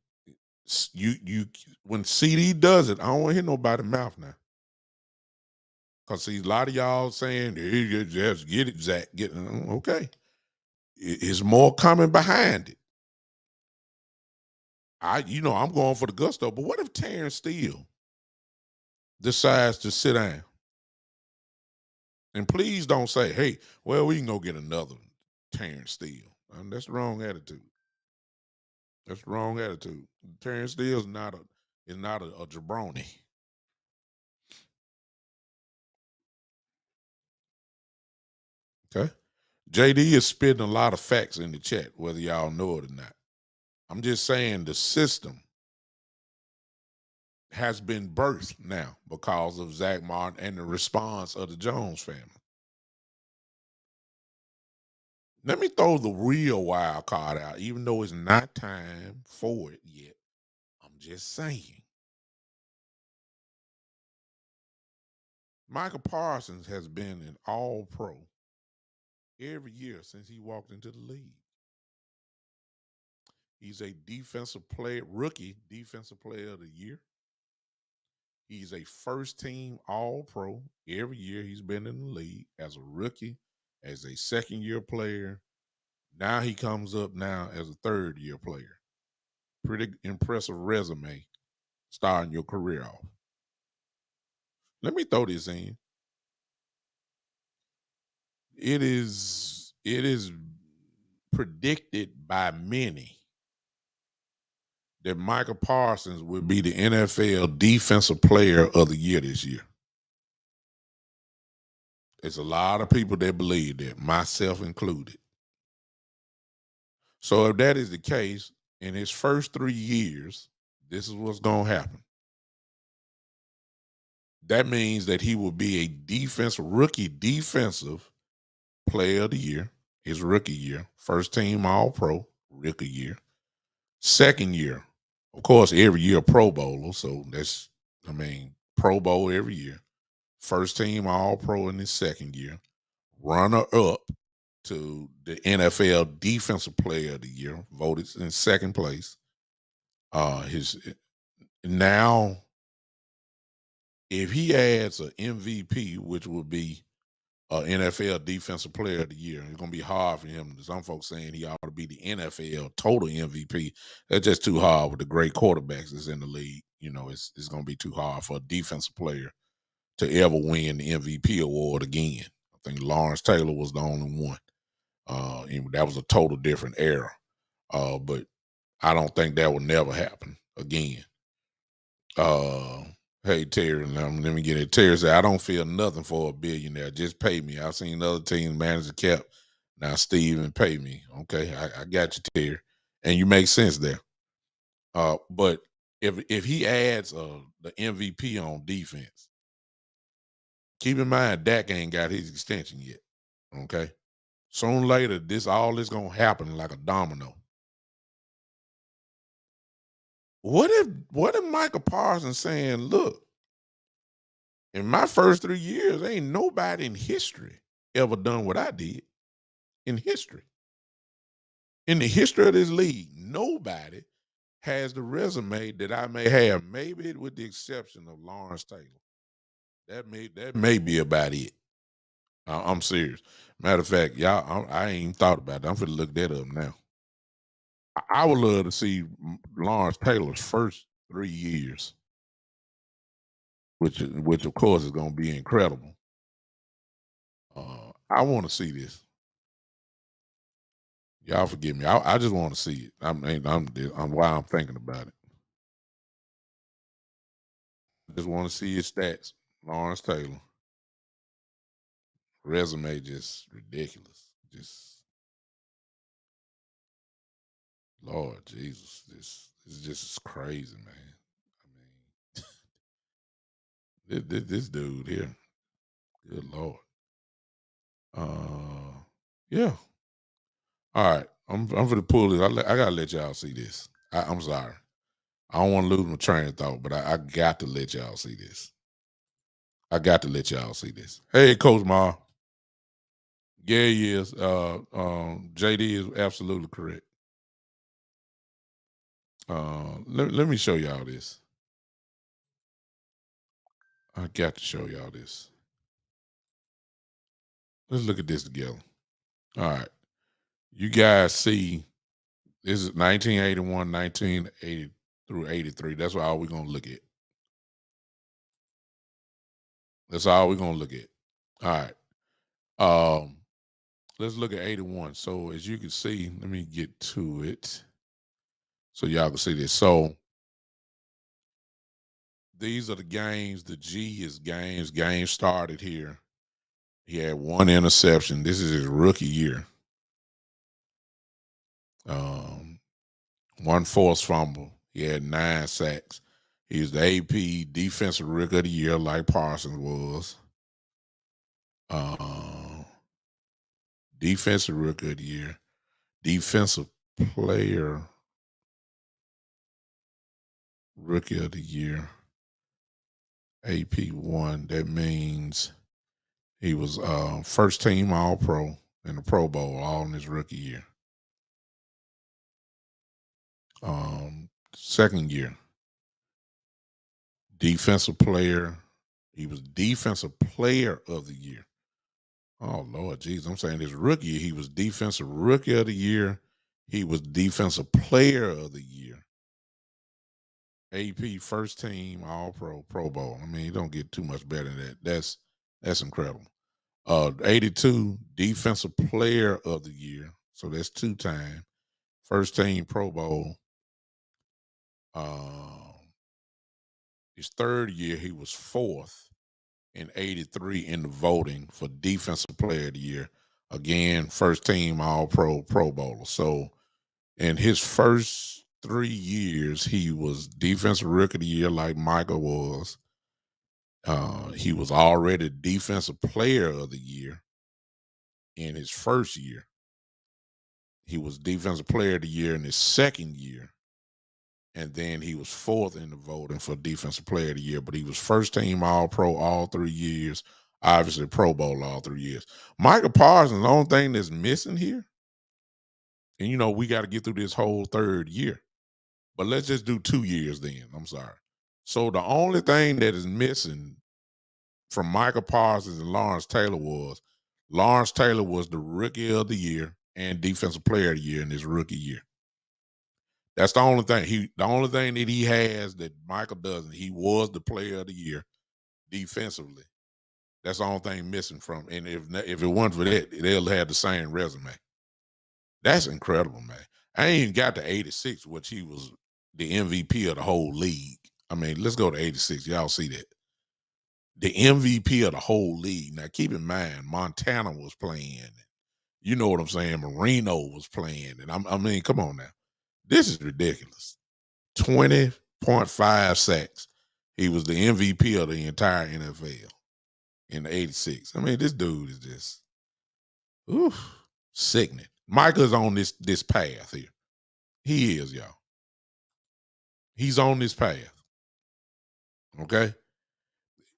you when CD does it, I don't want to hear nobody mouth now. Cause see, a lot of y'all saying, "Hey, just get it, Zach. Get it." Okay. It's more coming behind it. I'm going for the gusto. But what if Terrence Steele decides to sit down? And please don't say, "Hey, well, we can go get another Terrence Steele." That's the wrong attitude. That's the wrong attitude. Terrence Steele is not a jabroni. Okay. JD is spitting a lot of facts in the chat, whether y'all know it or not. I'm just saying the system has been birthed now because of Zach Martin and the response of the Jones family. Let me throw the real wild card out, even though it's not time for it yet. I'm just saying. Michael Parsons has been an all pro every year since he walked into the league. He's a rookie defensive player of the year. He's a first team all pro every year he's been in the league as a rookie, as a second year player. Now he comes up now as a third-year player. Pretty impressive resume starting your career off. Let me throw this in. It is predicted by many that Michael Parsons will be the NFL Defensive Player of the Year this year. There's a lot of people that believe that, myself included. So if that is the case, in his first 3 years, this is what's going to happen. That means that he will be a rookie defensive player of the year, his rookie year, first team all pro, rookie year. Second year, of course, every year Pro Bowler. So Pro Bowl every year. First team all pro in his second year. Runner up to the NFL Defensive Player of the Year, voted in second place. His now, if he adds an MVP, which would be NFL Defensive Player of the Year, it's gonna be hard for him. Some folks saying he ought to be the NFL total MVP. That's just too hard with the great quarterbacks that's in the league. It's gonna be too hard for a defensive player to ever win the MVP award again. I think Lawrence Taylor was the only one. And that was a total different era. But I don't think that will never happen again. Hey Terry, let me get it. Terry said, I don't feel nothing for a billionaire. Just pay me. I've seen other teams manage the cap. Now Steven pay me. Okay, I got you, Terry. And you make sense there. But if he adds the MVP on defense, keep in mind Dak ain't got his extension yet. Okay. Sooner or later, all this gonna happen like a domino. What if Michael Parsons saying, look, in my first 3 years, ain't nobody in history ever done what I did in history. In the history of this league, nobody has the resume that I may have, maybe with the exception of Lawrence Taylor. That may be about it. I'm serious. Matter of fact, y'all, I ain't even thought about it. I'm gonna look that up now. I would love to see Lawrence Taylor's first 3 years, which of course is going to be incredible. I want to see this. Y'all forgive me. I just want to see it. I'm why I'm thinking about it. I just want to see his stats. Lawrence Taylor resume just ridiculous. Just Lord Jesus, this is just crazy, man. I mean, this dude here, good Lord. Yeah. All right, I'm gonna pull it. I gotta let y'all see this. I'm sorry. I don't want to lose my train of thought, but I got to let y'all see this. I got to let y'all see this. Hey, Coach Ma. Yeah, he is. JD is absolutely correct. Let me show y'all this. I got to show y'all this. Let's look at this together. All right. You guys see this is 1981, 1980 through 83. That's all we're going to look at. That's all we're going to look at. All right. Let's look at 81. So as you can see, let me get to it so y'all can see this. So these are the games. The G is games. Games started here. He had 1 interception. This is his rookie year. 1 forced fumble. He had 9 sacks. He was the AP Defensive Rookie of the Year, like Parsons was. Defensive Rookie of the Year. Defensive Player Rookie of the Year. AP 1. That means he was first team All Pro in the Pro Bowl, all in his rookie year. Second year, defensive player. He was defensive player of the year. Oh Lord Jesus. I'm saying his rookie year, he was defensive rookie of the year. He was defensive player of the year. AP first team all pro bowl. I mean, you don't get too much better than that. That's incredible. 82 defensive player of the year. So that's 2 time. First team Pro Bowl. Um, his third year, he was fourth in 83 in the voting for defensive player of the year. Again, first team all Pro Bowler. So in his first 3 years, he was defensive rookie of the year like Michael was. He was already defensive player of the year in his first year. He was defensive player of the year in his second year. And then he was fourth in the voting for defensive player of the year. But he was first team all pro all 3 years, obviously Pro Bowl all 3 years. Michael Parsons, the only thing that's missing here, and we got to get through this whole third year. But let's just do 2 years then. I'm sorry. So the only thing that is missing from Michael Parsons and Lawrence Taylor was the rookie of the year and defensive player of the year in his rookie year. That's the only thing. The only thing that he has that Michael doesn't. He was the player of the year defensively. That's the only thing missing from. And if it wasn't for that, they'll have the same resume. That's incredible, man. I ain't even got to 86, which he was the MVP of the whole league. I mean, let's go to 86. Y'all see that. The MVP of the whole league. Now, keep in mind, Montana was playing. You know what I'm saying? Marino was playing. And I mean, come on now. This is ridiculous. 20.5 sacks. He was the MVP of the entire NFL in the 86. I mean, this dude is just sickening. Michael's on this path here. He is, y'all. He's on this path. Okay?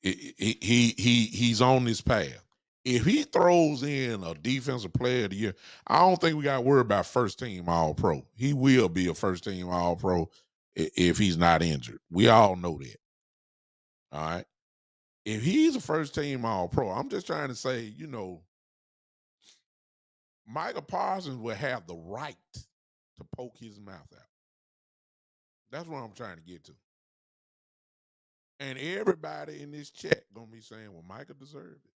He's on this path. If he throws in a defensive player of the year, I don't think we got to worry about first team all pro. He will be a first team all pro if he's not injured. We all know that. All right. If he's a first team all pro, I'm just trying to say, Michael Parsons will have the right to poke his mouth out. That's what I'm trying to get to. And everybody in this chat gonna be saying, well, Michael deserved it.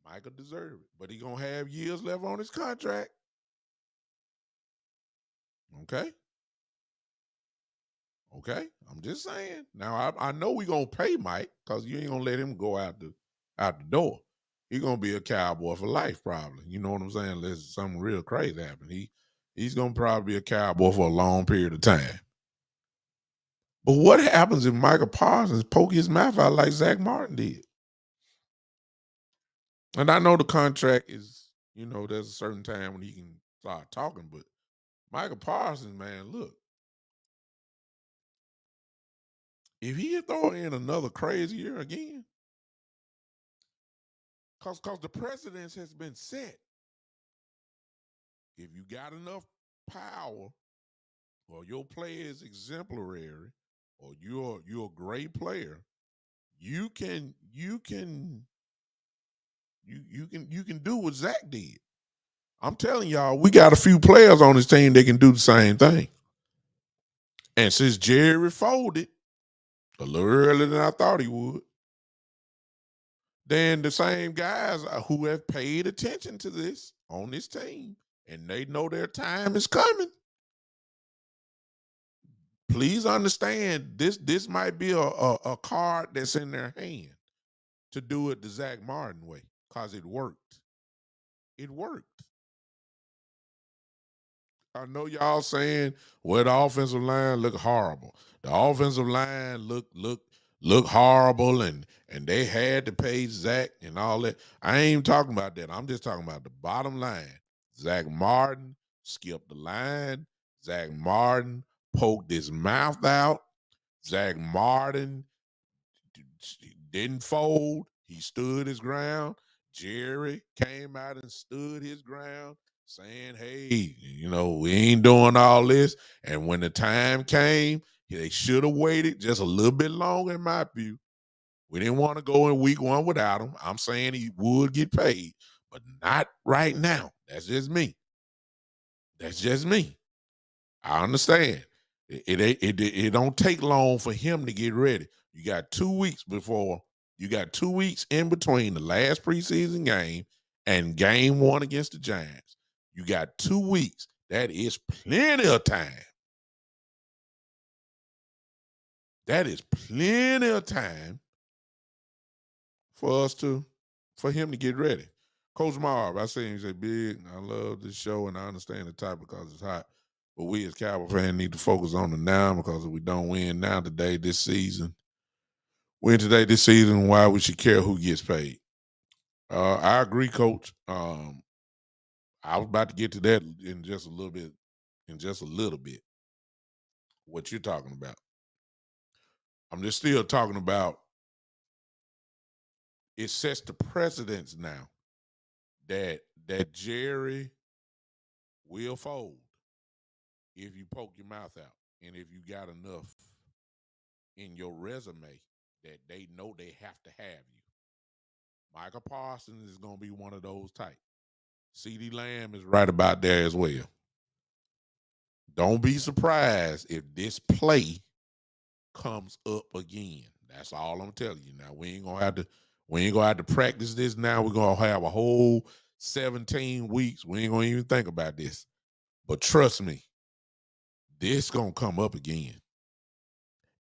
Michael deserved it. But he gonna have years left on his contract. Okay. Okay. I'm just saying. Now I know we gonna pay Mike because you ain't gonna let him go out the door. He's gonna be a Cowboy for life, probably. You know what I'm saying? Unless something real crazy happen. He's gonna probably be a Cowboy for a long period of time. But what happens if Michael Parsons poke his mouth out like Zach Martin did? And I know the contract is, there's a certain time when he can start talking, but Michael Parsons, man, look. If he throw in another crazy year again, because the precedence has been set. If you got enough power, or your play is exemplary, or you're a great player, you can do what Zach did. I'm telling y'all, we got a few players on this team that can do the same thing. And since Jerry folded a little earlier than I thought he would, then the same guys who have paid attention to this on this team, and they know their time is coming. Please understand, this might be a card that's in their hand to do it the Zach Martin way, because it worked. It worked. I know y'all saying, well, the offensive line look horrible. The offensive line look horrible, and they had to pay Zach and all that. I ain't even talking about that. I'm just talking about the bottom line. Zach Martin skipped the line. Zach Martin poked his mouth out. Zach Martin didn't fold. He stood his ground. Jerry came out and stood his ground, saying, hey, we ain't doing all this. And when the time came, they should have waited just a little bit longer, in my view. We didn't want to go in week 1 without him. I'm saying he would get paid, but not right now. That's just me. That's just me. I understand. It don't take long for him to get ready. You got 2 weeks before. You got 2 weeks in between the last preseason game and game 1 against the Giants. You got 2 weeks. That is plenty of time. That is plenty of time for him to get ready. Coach Marv, I see him say, Big, I love this show and I understand the topic because it's hot. But we as Cowboy fans need to focus on the now, because if we don't win now this season, why we should care who gets paid. I agree, Coach. I was about to get to that in just a little bit. What you're talking about. I'm just still talking about it sets the precedence now that Jerry will fold if you poke your mouth out and if you got enough in your resume that they know they have to have you. Michael Parsons is going to be one of those type. CeeDee Lamb is right about there as well. Don't be surprised if this play comes up again. That's all I'm telling you. Now we ain't gonna have to practice this now. We're gonna have a whole 17 weeks. We ain't gonna even think about this. But trust me, this gonna come up again.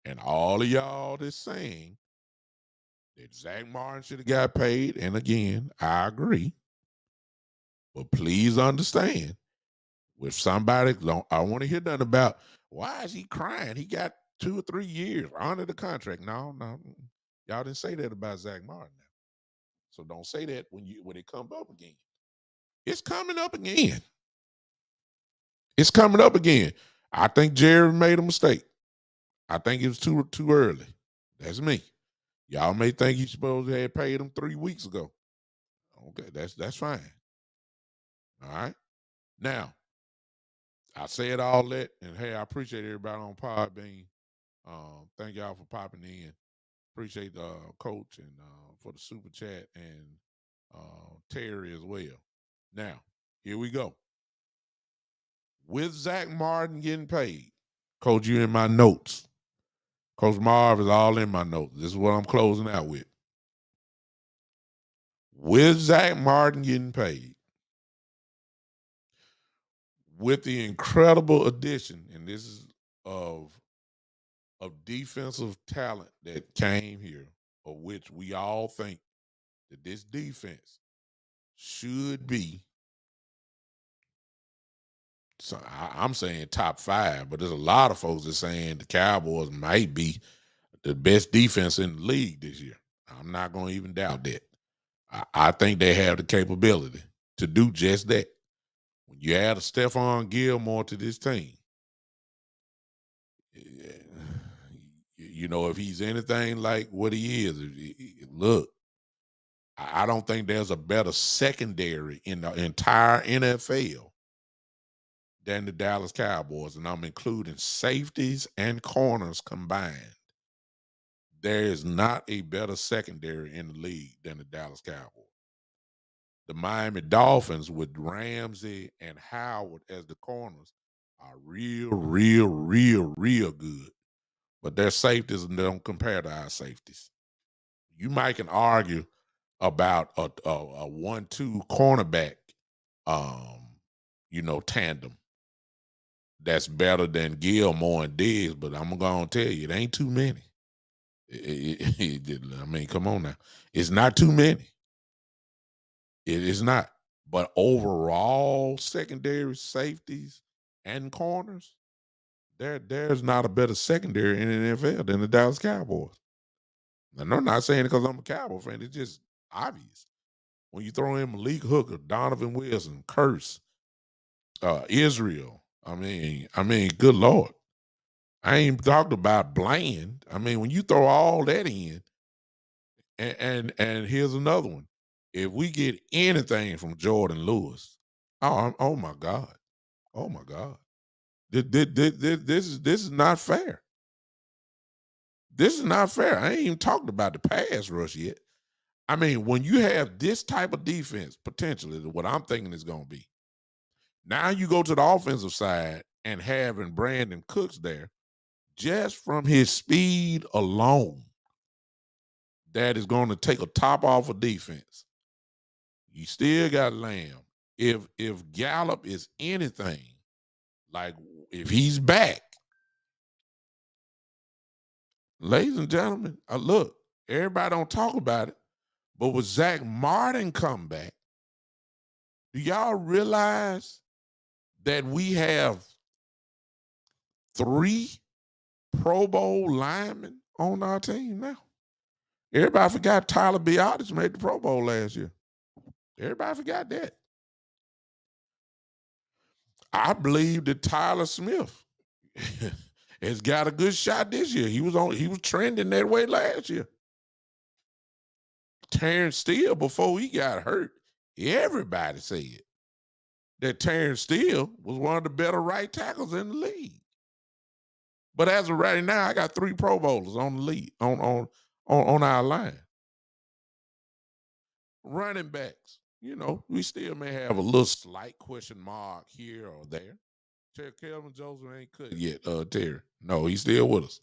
And all of y'all that's saying that Zach Martin should have got paid, and again, I agree. But please understand, with somebody, I don't want to hear nothing about why is he crying? He got 2 or 3 years under the contract. No. Y'all didn't say that about Zach Martin now. So don't say that when it comes up again. It's coming up again. It's coming up again. I think Jerry made a mistake. I think it was too early. That's me. Y'all may think he's supposed to have paid him 3 weeks ago. Okay, that's fine. All right. Now, I said all that, and hey, I appreciate everybody on Podbean. Thank y'all for popping in. Appreciate Coach and for the super chat, and Terry as well. Now, here we go. With Zach Martin getting paid, Coach, you in my notes. Coach Marv is all in my notes. This is what I'm closing out with. With Zach Martin getting paid, with the incredible addition, and this is of defensive talent that came here, of which we all think that this defense should be, so I'm saying top 5, but there's a lot of folks that saying the Cowboys might be the best defense in the league this year. I'm not going to even doubt that. I think they have the capability to do just that. When you add a Stephon Gilmore to this team, if he's anything like what he is, look, I don't think there's a better secondary in the entire NFL than the Dallas Cowboys, and I'm including safeties and corners combined. There is not a better secondary in the league than the Dallas Cowboys. The Miami Dolphins with Ramsey and Howard as the corners are real good. But their safeties don't compare to our safeties. You might can argue about a 1-2 cornerback, tandem that's better than Gilmore and Diggs, but I'm gonna tell you, it ain't too many. I mean, come on now. It's not too many. It is not. But overall, secondary safeties and corners, there's not a better secondary in the NFL than the Dallas Cowboys. And I'm not saying it because I'm a Cowboy fan. It's just obvious. When you throw in Malik Hooker, Donovan Wilson, Curse, Israel, I mean, good Lord. I ain't talked about Bland. I mean, when you throw all that in, and here's another one. If we get anything from Jordan Lewis, oh my God. Oh my God. This is not fair. This is not fair. I ain't even talked about the pass rush yet. I mean, when you have this type of defense, potentially, what I'm thinking is going to be, now you go to the offensive side and having Brandon Cooks there, just from his speed alone, that is going to take a top off of defense. You still got Lamb. If Gallup is anything, like if he's back, ladies and gentlemen, look, everybody don't talk about it, but with Zach Martin come back, do y'all realize that we have 3 Pro Bowl linemen on our team now? Everybody forgot Tyler Biadasz made the Pro Bowl last year. Everybody forgot that. I believe that Tyler Smith has got a good shot this year. He was trending that way last year. Terrence Steele, before he got hurt, everybody said that Terrence Steele was one of the better right tackles in the league. But as of right now, I got 3 Pro Bowlers on the league on our line. Running backs, we still may have a little slight question mark here or there. Kelvin Joseph ain't cut yet, Terry. No, he's still with us.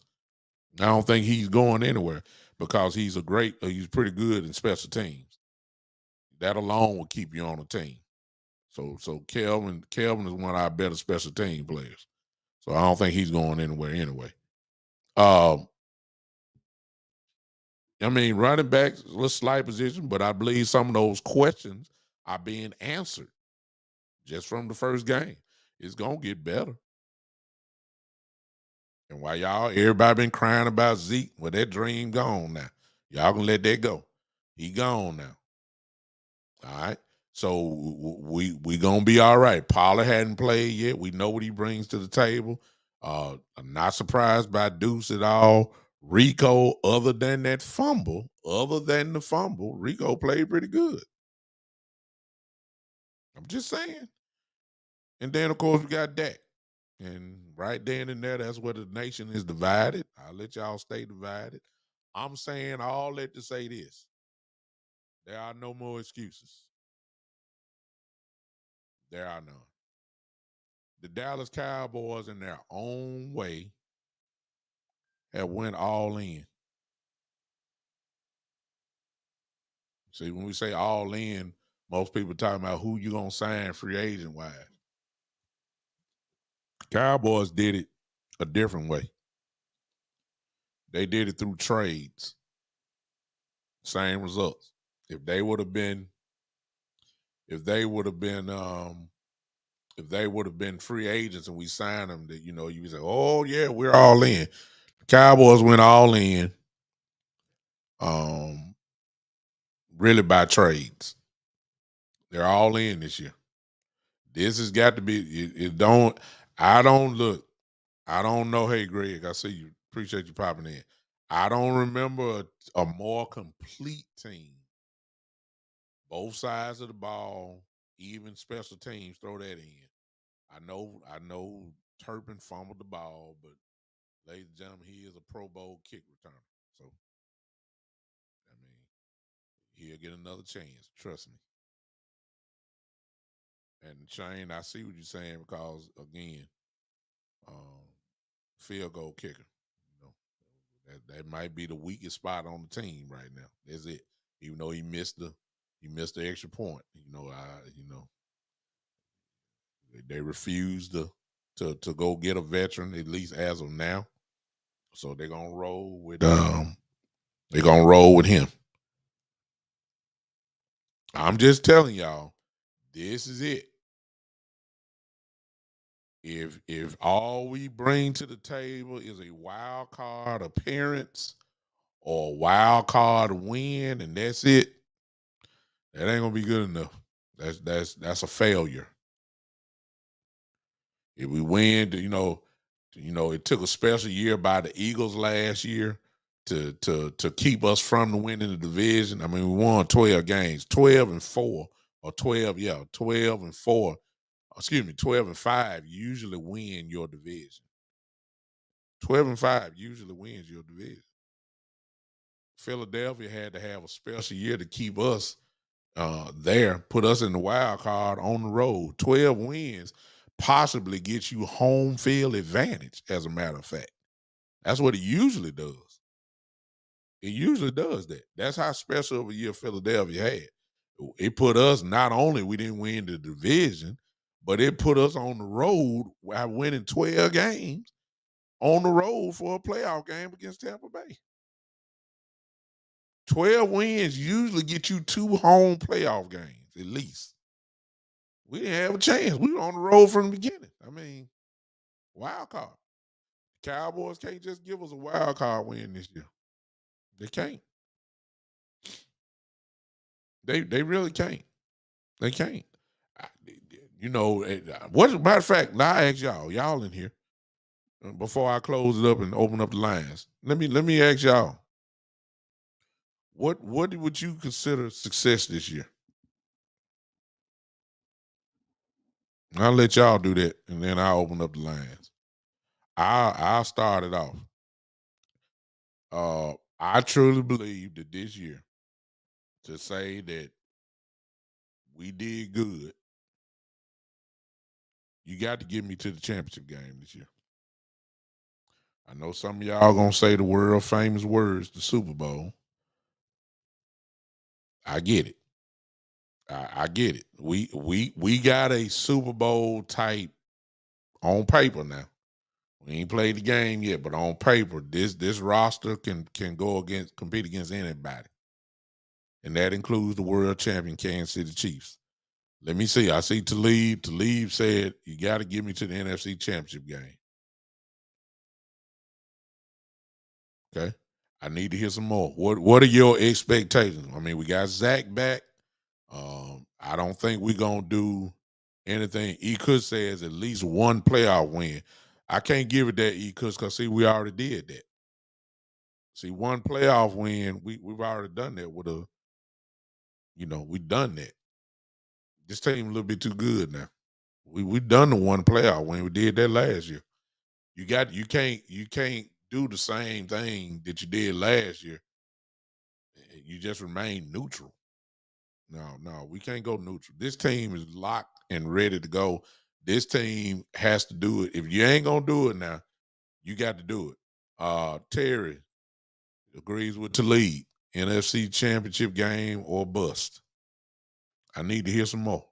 I don't think he's going anywhere because he's pretty good in special teams. That alone will keep you on the team. So Kelvin is one of our better special team players. So I don't think he's going anywhere anyway. I mean, running backs, a little slight position, but I believe some of those questions are being answered just from the first game. It's going to get better. And while everybody been crying about Zeke, well, that dream gone now. Y'all can let that go. He gone now. All right. So we gonna be all right. Pollard hadn't played yet. We know what he brings to the table. I'm not surprised by Deuce at all. Rico, other than the fumble, Rico played pretty good. I'm just saying. And then of course we got Dak. And right then and there, that's where the nation is divided. I'll let y'all stay divided. I'm saying all that to say this. There are no more excuses. There are none. The Dallas Cowboys, in their own way, have went all in. See, when we say all in, most people talking about who you going to sign free agent-wise. Cowboys did it a different way. They did it through trades. Same results. If they would have been free agents and we signed them, that you would say, "Oh yeah, we're all in." The Cowboys went all in, really by trades. They're all in this year. This has got to be. I don't know. Hey, Greg, I see you. Appreciate you popping in. I don't remember a more complete team. Both sides of the ball, even special teams, throw that in. I know Turpin fumbled the ball, but ladies and gentlemen, he is a Pro Bowl kick returner. So, I mean, he'll get another chance. Trust me. And Shane, I see what you're saying because, again, field goal kicker. That might be the weakest spot on the team right now. That's it. Even though he missed the extra point. They refused to go get a veteran, at least as of now. So they're gonna roll with him. I'm just telling y'all, this is it. If all we bring to the table is a wild card appearance or a wild card win, and that's it, that ain't gonna be good enough. That's a failure. If we win, it took a special year by the Eagles last year to keep us from the winning the division. I mean, we won 12 games, 12-4, or 12-4. Excuse me, 12-5 usually win your division. 12-5 usually wins your division. Philadelphia had to have a special year to keep us there, put us in the wild card on the road. 12 wins possibly gets you home field advantage, as a matter of fact. That's what it usually does. It usually does that. That's how special of a year Philadelphia had. It put us, not only we didn't win the division, but it put us on the road while winning 12 games on the road for a playoff game against Tampa Bay. 12 wins usually get you 2 home playoff games at least. We didn't have a chance. We were on the road from the beginning. I mean, wild card. Cowboys can't just give us a wild card win this year. They can't. They really can't. They can't. What matter of fact, now I ask y'all in here, before I close it up and open up the lines. Let me ask y'all, what would you consider success this year? I'll let y'all do that, and then I'll open up the lines. I'll start it off. I truly believe that this year, to say that we did good, you got to get me to the championship game this year. I know some of y'all gonna say the world famous words, the Super Bowl. I get it. I get it. We got a Super Bowl type on paper now. We ain't played the game yet, but on paper, this roster can compete against anybody, and that includes the world champion Kansas City Chiefs. Let me see. I see Talib. Talib said you got to get me to the NFC Championship game. Okay, I need to hear some more. What are your expectations? I mean, we got Zach back. I don't think we're gonna do anything. Kush says at least one playoff win. I can't give it that Kush because see, we already did that. See, one playoff win, we've already done that with we've done that. This team a little bit too good now. We've done the one playoff win. We did that last year. You can't do the same thing that you did last year. You just remain neutral. No, we can't go neutral. This team is locked and ready to go. This team has to do it. If you ain't gonna do it now, you got to do it. Terry agrees with Talib. NFC Championship game or bust. I need to hear some more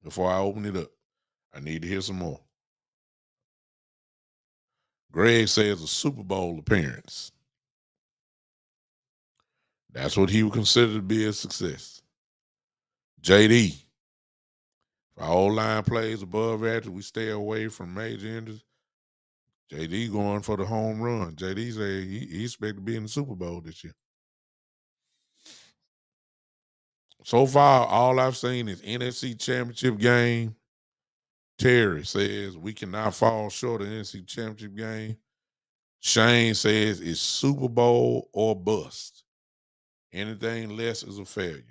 before I open it up. I need to hear some more. Greg says a Super Bowl appearance. That's what he would consider to be a success. JD, if our old line plays above average, we stay away from major injuries. JD going for the home run. JD say he expect to be in the Super Bowl this year. So far, all I've seen is NFC Championship game. Terry says we cannot fall short of NFC Championship game. Shane says it's Super Bowl or bust. Anything less is a failure.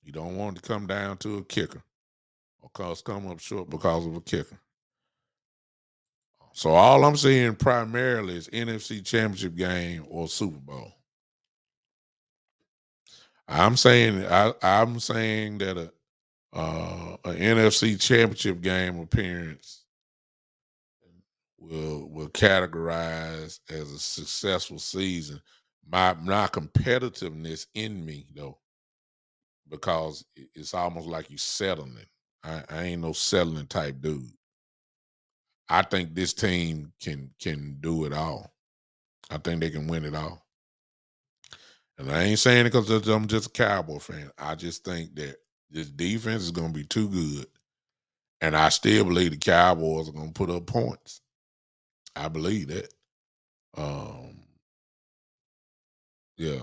You don't want to come down to a kicker or come up short because of a kicker. So all I'm seeing primarily is NFC Championship game or Super Bowl. I'm saying that an NFC Championship game appearance will categorize as a successful season. My competitiveness in me though, because it's almost like you settling. I ain't no settling type dude. I think this team can do it all. I think they can win it all. And I ain't saying it because I'm just a Cowboy fan. I just think that this defense is going to be too good. And I still believe the Cowboys are going to put up points. I believe that. Yeah.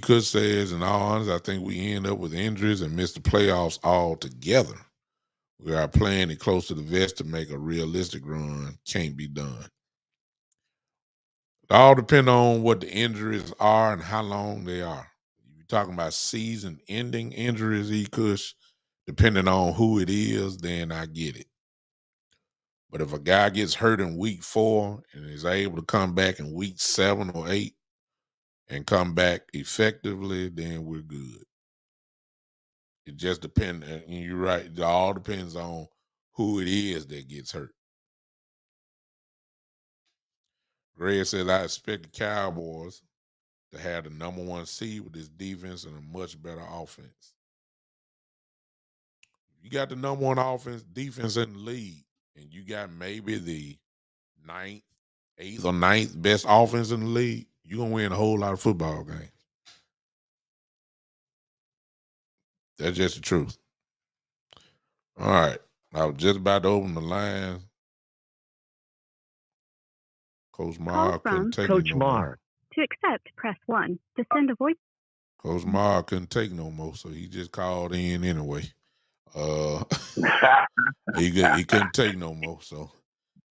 Kush says, in all honesty, I think we end up with injuries and miss the playoffs altogether. We are playing it close to the vest to make a realistic run. Can't be done. It all depends on what the injuries are and how long they are. You're talking about season-ending injuries, Kush, depending on who it is, then I get it. But if a guy gets hurt in week 4 and is able to come back in week 7 or 8 and come back effectively, then we're good. It just depends. And you're right. It all depends on who it is that gets hurt. Greg said, I expect the Cowboys to have the number 1 seed with this defense and a much better offense. You got the number 1 defense in the league, and you got maybe the 8th or 9th best offense in the league, you're going to win a whole lot of football games. That's just the truth. All right. I was just about to open the line. Coach Mar couldn't take
Coach
no
Mar.
more.
To accept, press 1. To send a voice.
Coach Mar couldn't take no more, so he just called in anyway. He couldn't take no more, so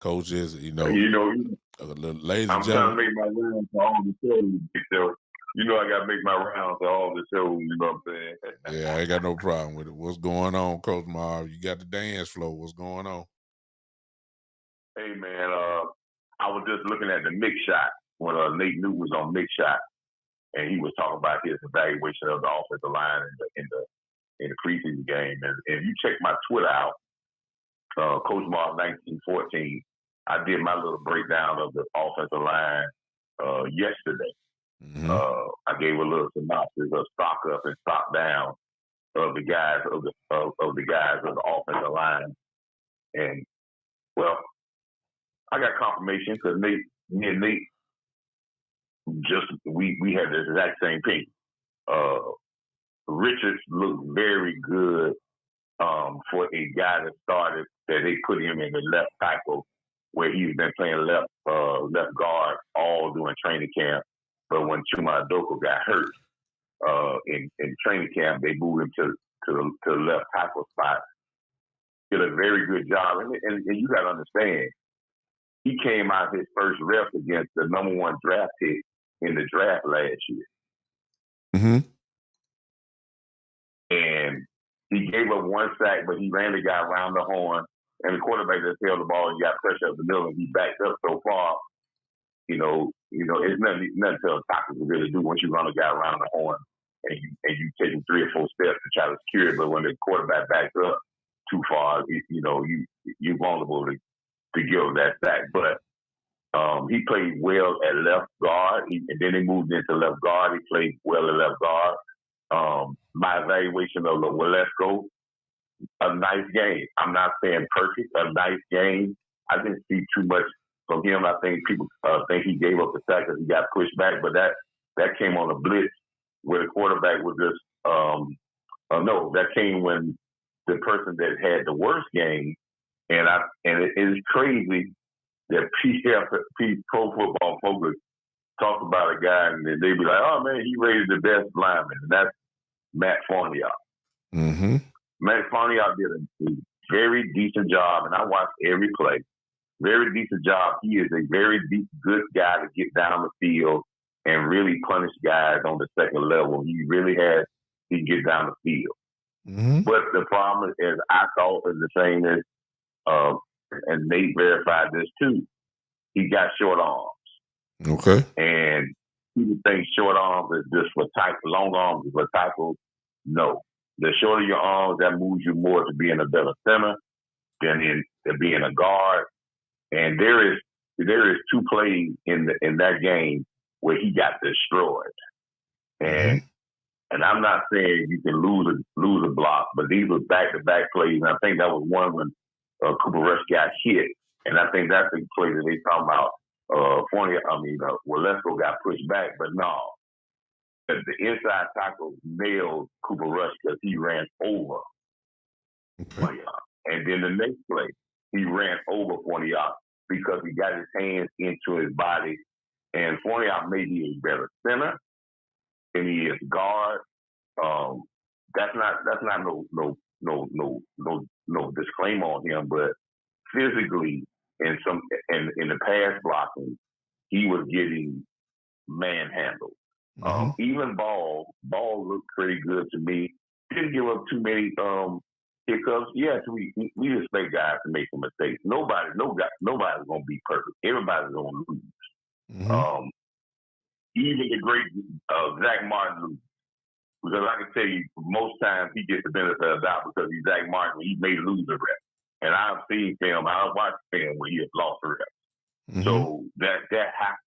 Coach is, ladies and
I'm
gentlemen.
trying to make my rounds for all the shows. I got to make my rounds for all the shows, you know what I'm saying?
Yeah, I ain't got no problem with it. What's going on, Coach Mar? You got the dance floor. What's going on?
Hey, man, I was just looking at the mix shot when Nate Newton was on mix shot, and he was talking about his evaluation of the offensive line in the preseason game. And if you check my Twitter out, Coach Mar 1914, I did my little breakdown of the offensive line yesterday.
Mm-hmm.
I gave a little synopsis of stock up and stock down of the guys of the offensive line, and well, I got confirmation because me and Nate we had the exact same thing. Richards looked very good for a guy that they put him in the left tackle, where he's been playing left guard all during training camp. But when Chuma Adoko got hurt in training camp, they moved him to the left tackle spot. Did a very good job, and you got to understand, he came out his first rep against the number 1 draft pick in the draft last year.
Mm-hmm.
And he gave up 1 sack, but he ran the guy around the horn, and the quarterback just held the ball and got pressure up the middle, and he backed up so far. It's nothing to a tackle to really do once you run a guy around the horn and you take him 3 or 4 steps to try to secure it. But when the quarterback backs up too far, you're vulnerable to give that sack. But he played well at left guard, and then he moved into left guard. He played well at left guard. My evaluation of Waletzko, a nice game. I'm not saying perfect, a nice game. I didn't see too much from him. I think people think he gave up the sack because he got pushed back, but that came on a blitz where the quarterback was just no. That came when the person that had the worst game, and it is crazy that Pro Football Focus talked about a guy and they be like, oh man, he rated the best lineman, and that's Matt Farniok.
Mm-hmm.
Matt Farniok did a very decent job, and I watched every play. Very decent job. He is a very good guy to get down the field and really punish guys on the second level. He can get down the field.
Mm-hmm.
But the problem is, I thought is the same as, and Nate verified this too, he got short arms.
Okay.
And people think short arms is just for long arms is for tackles. No. The shorter your arms, that moves you more to being a better center than being a guard. And there is 2 plays in that game where he got destroyed. And I'm not saying you can lose a block, but these were back-to-back plays. And I think that was one when Cooper Rush got hit. And I think that's the play that they talking about. Waletzko got pushed back, but no. The inside tackle nailed Cooper Rush because he ran over Farniok. And then the next play, he ran over Farniok because he got his hands into his body. And Farniok may be a better center than he is guard. That's not no disclaimer on him, but physically in the pass blocking, he was getting manhandled. Even Ball looked pretty good to me. Didn't give up too many hiccups. Yes, we expect guys to make some mistakes. Nobody's gonna be perfect. Everybody's gonna lose.
Mm-hmm.
Even the great Zach Martin loses. Because I can tell you, most times he gets the benefit of the doubt because he's Zach Martin. He may lose a rep, and I've seen film. I've watched film where he has lost a rep.
Mm-hmm.
So that happens.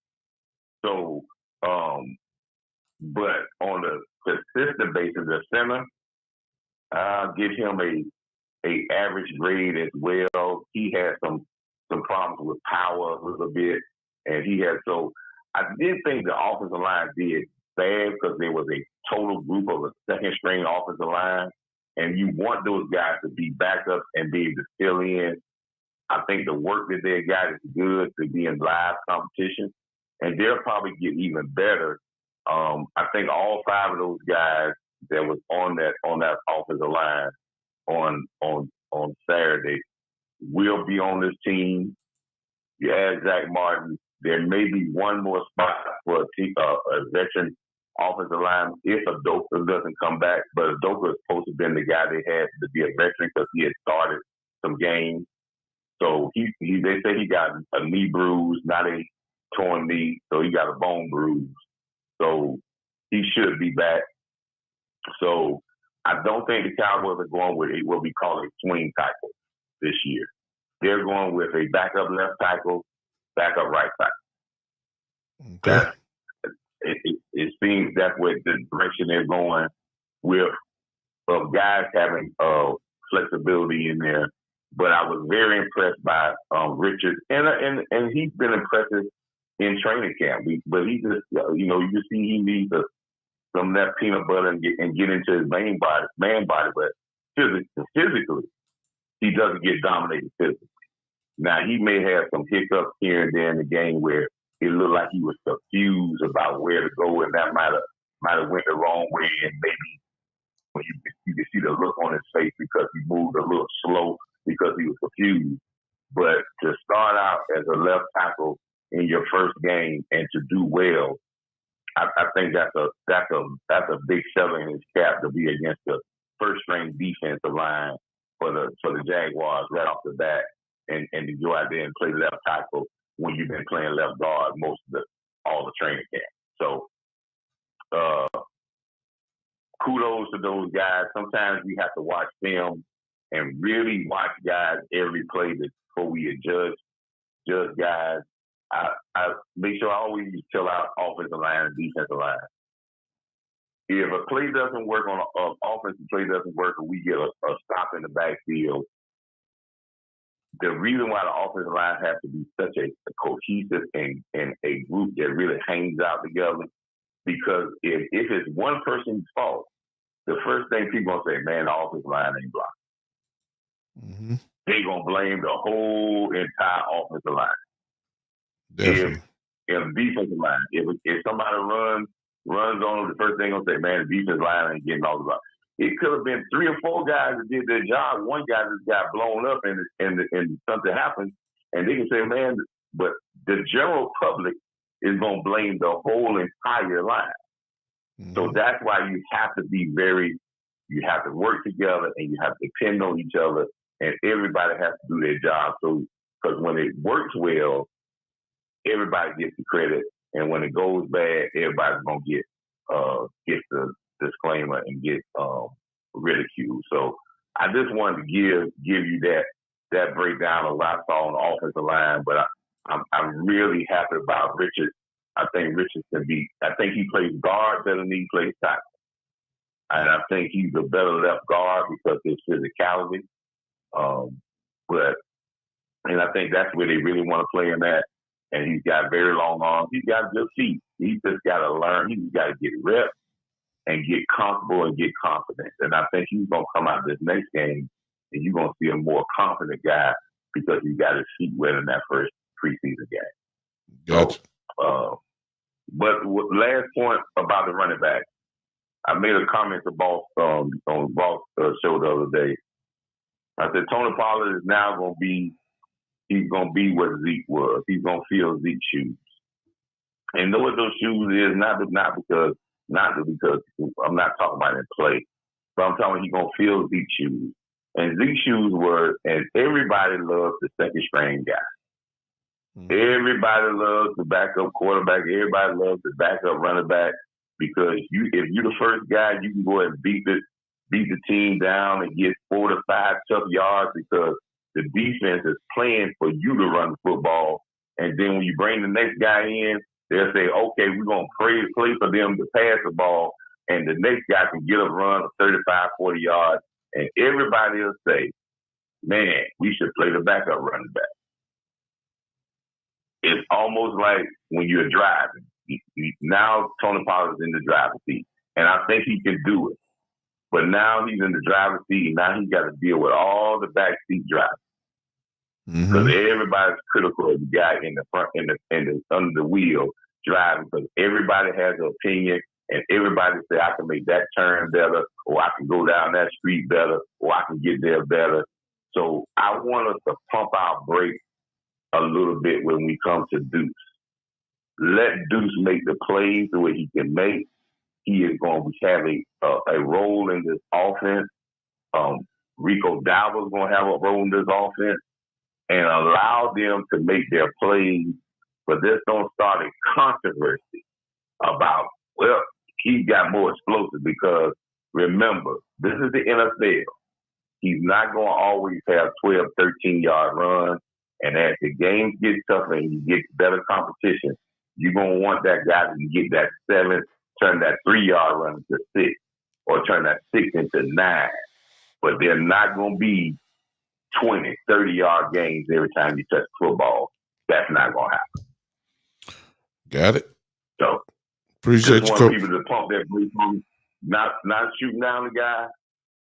So, but on the consistent basis, the center, I'll give him a average grade as well. He had some problems with power a little bit, and he had so. I did think the offensive line did bad because there was a total group of a second string offensive line, and you want those guys to be backups and be able to fill in. I think the work that they got is good to be in live competition, and they'll probably get even better. I think all 5 of those guys that was on that offensive line on Saturday will be on this team. You add Zach Martin. There may be one more spot for a veteran offensive line if Udoka doesn't come back. But Udoka is supposed to have been the guy they had to be a veteran because he had started some games. So they say he got a knee bruise, not a torn knee. So he got a bone bruise. So he should be back. So I don't think the Cowboys are going with what we call a swing tackle this year. They're going with a backup left tackle, backup right tackle.
Okay.
It seems that's what the direction they're going with, of guys having flexibility in there. But I was very impressed by Richard, and he's been impressive in training camp. But he just, you just see he needs some of that peanut butter and get into his man body. But physically, he doesn't get dominated physically. Now, he may have some hiccups here and there in the game where it looked like he was confused about where to go, and that might have went the wrong way, and maybe when you can see the look on his face because he moved a little slow because he was confused. But to start out as a left tackle in your first game and to do well, I think that's a big feather in his cap to be against the first string defensive line for the Jaguars right off the bat, and to go out there and play left tackle when you've been playing left guard all the training camp. So kudos to those guys. Sometimes we have to watch film and really watch guys every play before we judge guys. I make sure I always tell our offensive line and defensive line. If a play doesn't work on an offensive play doesn't work, or we get a stop in the backfield, the reason why the offensive line has to be such a cohesive and a group that really hangs out together, because if it's one person's fault, the first thing people gonna say, man, the offensive line ain't blocking.
Mm-hmm.
They gonna blame the whole entire offensive line.
Definitely.
If defensive line, if somebody runs on them, the first thing gonna say, man, the defensive line ain't getting all the blocks. It could have been 3 or 4 guys that did their job. One guy just got blown up and something happened, and they can say, man, but the general public is going to blame the whole entire line. Mm-hmm. So that's why you have to be you have to work together and you have to depend on each other, and everybody has to do their job. So, because when it works well, everybody gets the credit, and when it goes bad, everybody's going to get the disclaimer and get ridiculed. So I just wanted to give you that breakdown of what I saw on the offensive line. But I'm really happy about Richard. I think Richard I think he plays guard better than he plays tackle. And I think he's a better left guard because of his physicality. And I think that's where they really want to play him at. And he's got very long arms. He's got good feet. He's just got to learn. He's got to get reps and get comfortable and get confident. And I think he's going to come out this next game and you're going to see a more confident guy because he got his feet wet in that first preseason game.
Gotcha.
So, but last point about the running back. I made a comment to Boss on Boss show the other day. I said Tony Pollard is now going to be, he's going to be what Zeke was. He's going to feel Zeke's shoes. And know what those shoes is, not because I'm not talking about in play, but I'm talking he's going to feel Zeke's shoes. And Zeke's shoes were, and everybody loves the second string guy. Mm-hmm. Everybody loves the backup quarterback. Everybody loves the backup running back because if you're the first guy, you can go ahead and beat the team down and get 4 to 5 tough yards because the defense is playing for you to run the football. And then when you bring the next guy in, they'll say, okay, we're going to play for them to pass the ball, and the next guy can get a run of 35, 40 yards, and everybody will say, man, we should play the backup running back. It's almost like when you're driving. Now Tony Pollard's in the driver's seat, and I think he can do it. But now he's in the driver's seat, and now he's got to deal with all the backseat drivers. Because everybody's critical of the guy in the front, under the wheel driving. Because everybody has an opinion, and everybody say I can make that turn better, or I can go down that street better, or I can get there better. So I want us to pump our brakes a little bit when we come to Deuce. Let Deuce make the plays the way he can make. He is going to have a role in this offense. Rico Dowdle's going to have a role in this offense, and allow them to make their plays. But this don't start a controversy about, well, he got more explosive because remember, this is the NFL. He's not going to always have 12, 13-yard runs. And as the games get tougher and you get better competition, you're going to want that guy to get that 7, turn that 3-yard run into 6, or turn that 6 into 9. But they're not going to be 20, 30-yard games every time you touch football. That's not going to happen.
Got it.
So,
appreciate
you,
want
people to pump their brakes on, not shooting down the guy,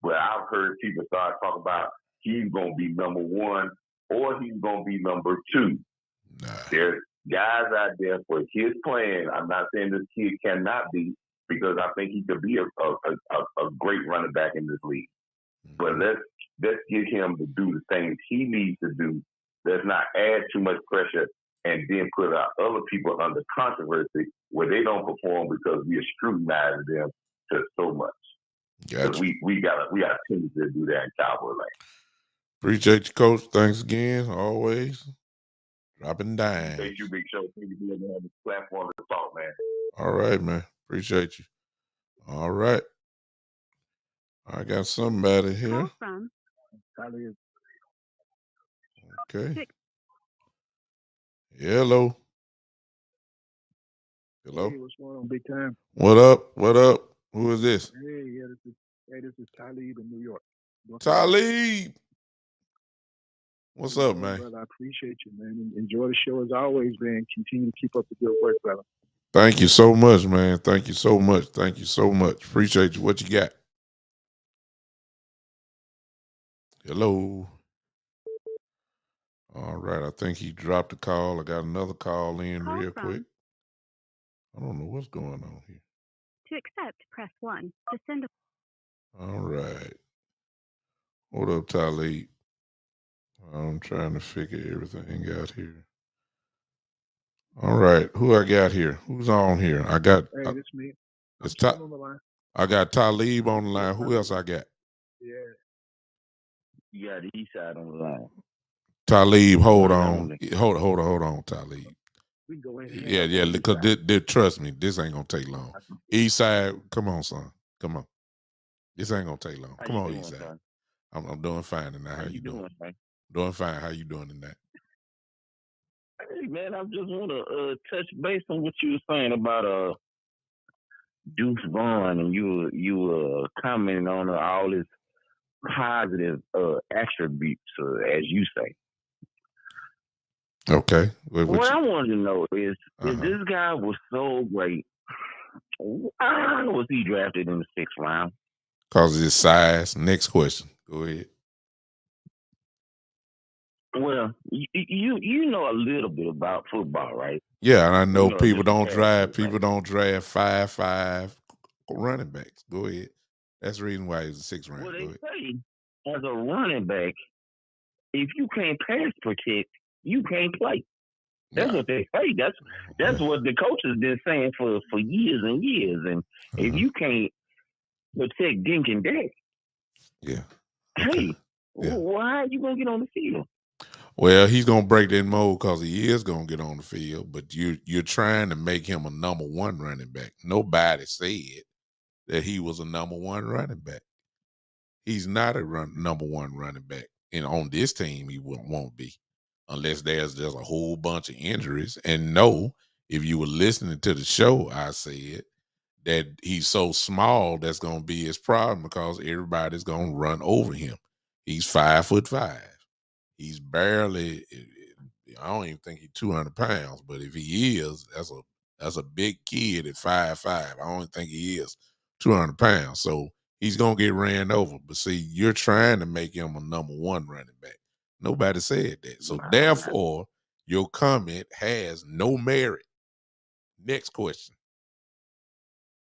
but I've heard people start talking about he's going to be number 1 or he's going to be number 2. Nah. There's guys out there for his plan. I'm not saying this kid cannot be, because I think he could be a great running back in this league. But let's get him to do the things he needs to do. Let's not add too much pressure and then put our other people under controversy where they don't perform because we are scrutinizing them to so much.
Gotcha.
We got a tendency to do that in Cowboy land.
Appreciate you, Coach. Thanks again, always. Dropping dimes.
Thank you, Big Show. Thank you for having this platform to talk, man.
All right, man. Appreciate you. All right. I got somebody here. Okay. Hello. Hello.
Hey, what's going on, Big Time?
What up? What up? Who is this?
This is Talib in New York.
Talib. What's up, man?
Brother, I appreciate you, man. Enjoy the show as always, man. Continue to keep up the good work, brother.
Thank you so much, man. Thank you so much. Thank you so much. Appreciate you. What you got? Hello. All right. I think he dropped a call. I got another call in real quick. I don't know what's going on here.
To accept, press 1. To send a...
All right. What up, Talib? I'm trying to figure everything out here. All right. Who I got here? Who's on here? I got...
Hey, this me.
It's on the line. I got Talib on the line. Who else I got?
Yeah.
You got the East Side on the line.
Talib, hold on. Hold on, Talib.
We can go ahead.
Yeah, because trust me, this ain't gonna take long. East Side, come on, son. Come on. This ain't gonna take long. Come on, East Side. I'm doing fine tonight. How you doing? Doing fine. How you doing tonight?
Hey man, I just want to touch base on what you were saying about Deuce Vaughn, and you were commenting on all his positive attributes, as you say.
Okay.
What I wanted to know is, if this guy was so great, why was he drafted in the 6th round?
Because of his size. Next question. Go ahead.
Well, you know a little bit about football, right?
Yeah, and I know people don't draft 5'5" running backs. Go ahead. That's the reason why he's a 6th round.
Well, they say as a running back, if you can't pass protect, you can't play. That's what they say. That's what the coaches been saying for years and years. And if you can't protect Dink and Dak,
hey, Yeah.
Why are you gonna get on the field?
Well, he's gonna break that mold because he is gonna get on the field, but you're trying to make him a number one running back. Nobody said that he was a number one running back. He's not a number one running back, and on this team he won't be, unless there's just a whole bunch of injuries. And no, if you were listening to the show, I said that he's so small that's gonna be his problem because everybody's gonna run over him. He's 5'5". He's barely. I don't even think he's 200 pounds, but if he is, that's a big kid at 5'5". I don't think he is 200 pounds. So he's gonna get ran over. But see, you're trying to make him a number one running back. Nobody said that. So therefore, your comment has no merit. Next question.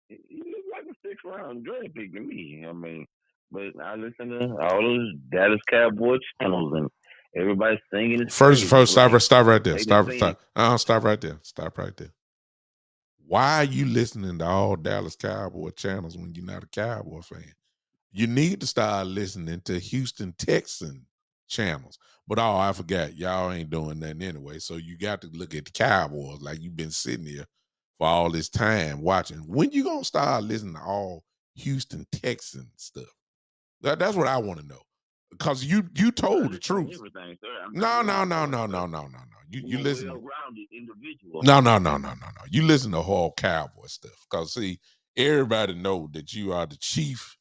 He looks like a 6th round draft pick to me. I mean, but I listen to all those Dallas Cowboys channels and everybody's singing his
First,
praises.
stop right there.
They
Stop
just saying-
right there. Stop right there. Why are you listening to all Dallas Cowboy channels when you're not a Cowboy fan? You need to start listening to Houston Texan channels. But I forgot, y'all ain't doing nothing anyway. So you got to look at the Cowboys like you've been sitting here for all this time watching. When you gonna start listening to all Houston Texan stuff? That's what I want to know. Because you told the truth.
Everything, sir.
No. You listen.
Well-rounded individual.
No. You listen to whole Cowboy stuff. Because see, everybody know that you are the chief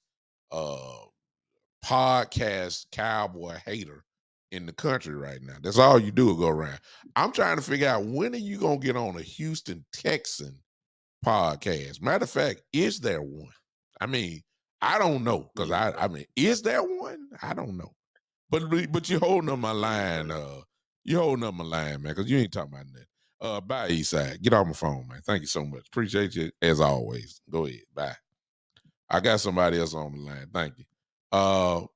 podcast Cowboy hater in the country right now. That's all you do is go around. I'm trying to figure out, when are you gonna get on a Houston Texan podcast? Matter of fact, is there one? I mean, I don't know, because I mean, is there one? I don't know. But you're holding up my line. You're holding up my line, man, because you ain't talking about nothing. Bye, Eastside. Get off my phone, man. Thank you so much. Appreciate you as always. Go ahead. Bye. I got somebody else on the line. Thank you.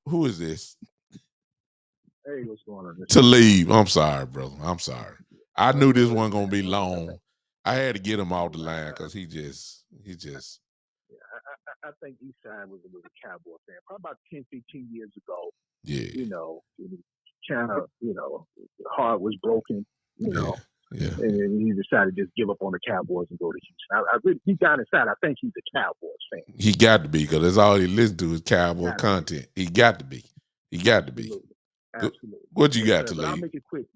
Who is this?
Hey, what's going on?
Talib. I'm sorry, brother. I'm sorry. I knew this wasn't gonna be long. I had to get him off the line because he just.
Yeah, I think Eastside was a little Cowboy fan. Probably about 10, 15 years ago.
Yeah.
You know, kind of, the heart was broken,
Yeah.
and then he decided to just give up on the Cowboys and go to Houston. I really, deep down inside, I think he's a Cowboys fan.
He got to be, because that's all he listens to is Cowboy content. He got to be.
Absolutely.
What you got to
I'll
leave?
make it quick.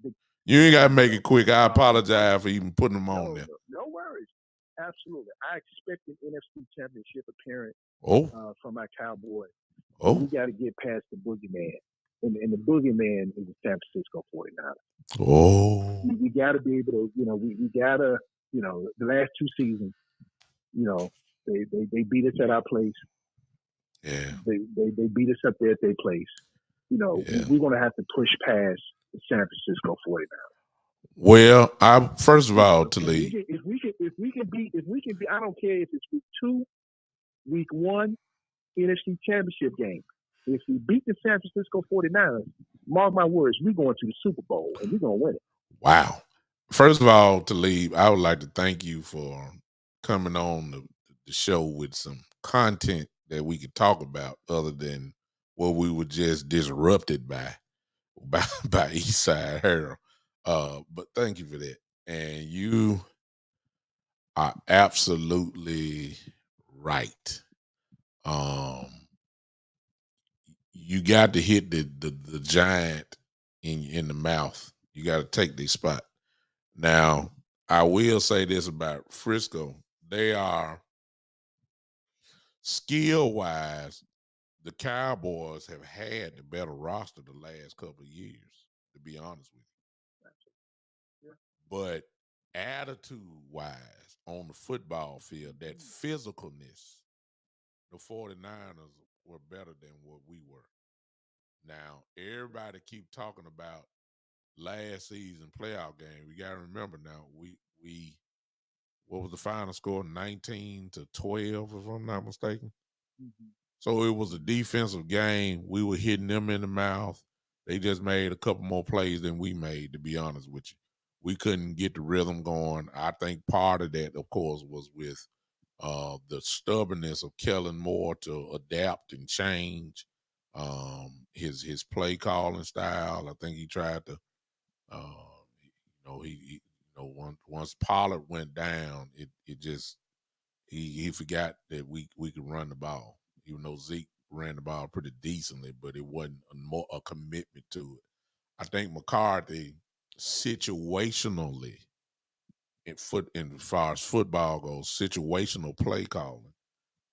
You ain't got to make it quick. I apologize for even putting him on there.
No worries. Absolutely. I expect an NFC Championship appearance from my Cowboys. We got to get past the boogeyman. And the boogeyman is the San Francisco 49ers. We got to be able to, we got to, the last two seasons, they beat us at our place.
Yeah.
They beat us up there at their place. We're going to have to push past the San Francisco 49ers.
Well, first of all, Talib,
if we can beat, I don't care if it's week 2, week 1, NFC Championship game. If we beat the San Francisco 49ers, mark my words, we're going to the Super Bowl and we're going to win it.
Wow. First of all, Talib, I would like to thank you for coming on the show with some content that we could talk about other than what we were just disrupted by Eastside Harold. But thank you for that. And you are absolutely right. You got to hit the giant in the mouth. You got to take the spot. Now, I will say this about Frisco. They are, skill-wise, the Cowboys have had the better roster the last couple of years, to be honest with you. But attitude-wise, on the football field, that physicalness, the 49ers were better than what we were. Now, everybody keep talking about last season playoff game. We got to remember now, we what was the final score? 19-12, if I'm not mistaken. Mm-hmm. So it was a defensive game. We were hitting them in the mouth. They just made a couple more plays than we made, to be honest with you. We couldn't get the rhythm going. I think part of that, of course, was with the stubbornness of Kellen Moore to adapt and change. His play calling style. I think he tried to, once Pollard went down, it just he forgot that we could run the ball. Even though Zeke ran the ball pretty decently, but it wasn't a commitment to it. I think McCarthy situationally, in as far as football goes, situational play calling,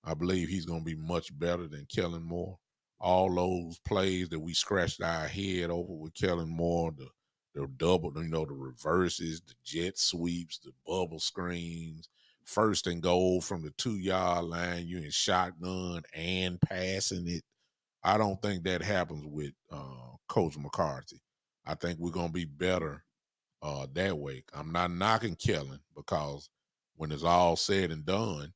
I believe he's going to be much better than Kellen Moore. All those plays that we scratched our head over with Kellen Moore, the double, the reverses, the jet sweeps, the bubble screens, 1st and goal from the 2-yard line, you in shotgun and passing it. I don't think that happens with Coach McCarthy. I think we're going to be better that way. I'm not knocking Kellen, because when it's all said and done,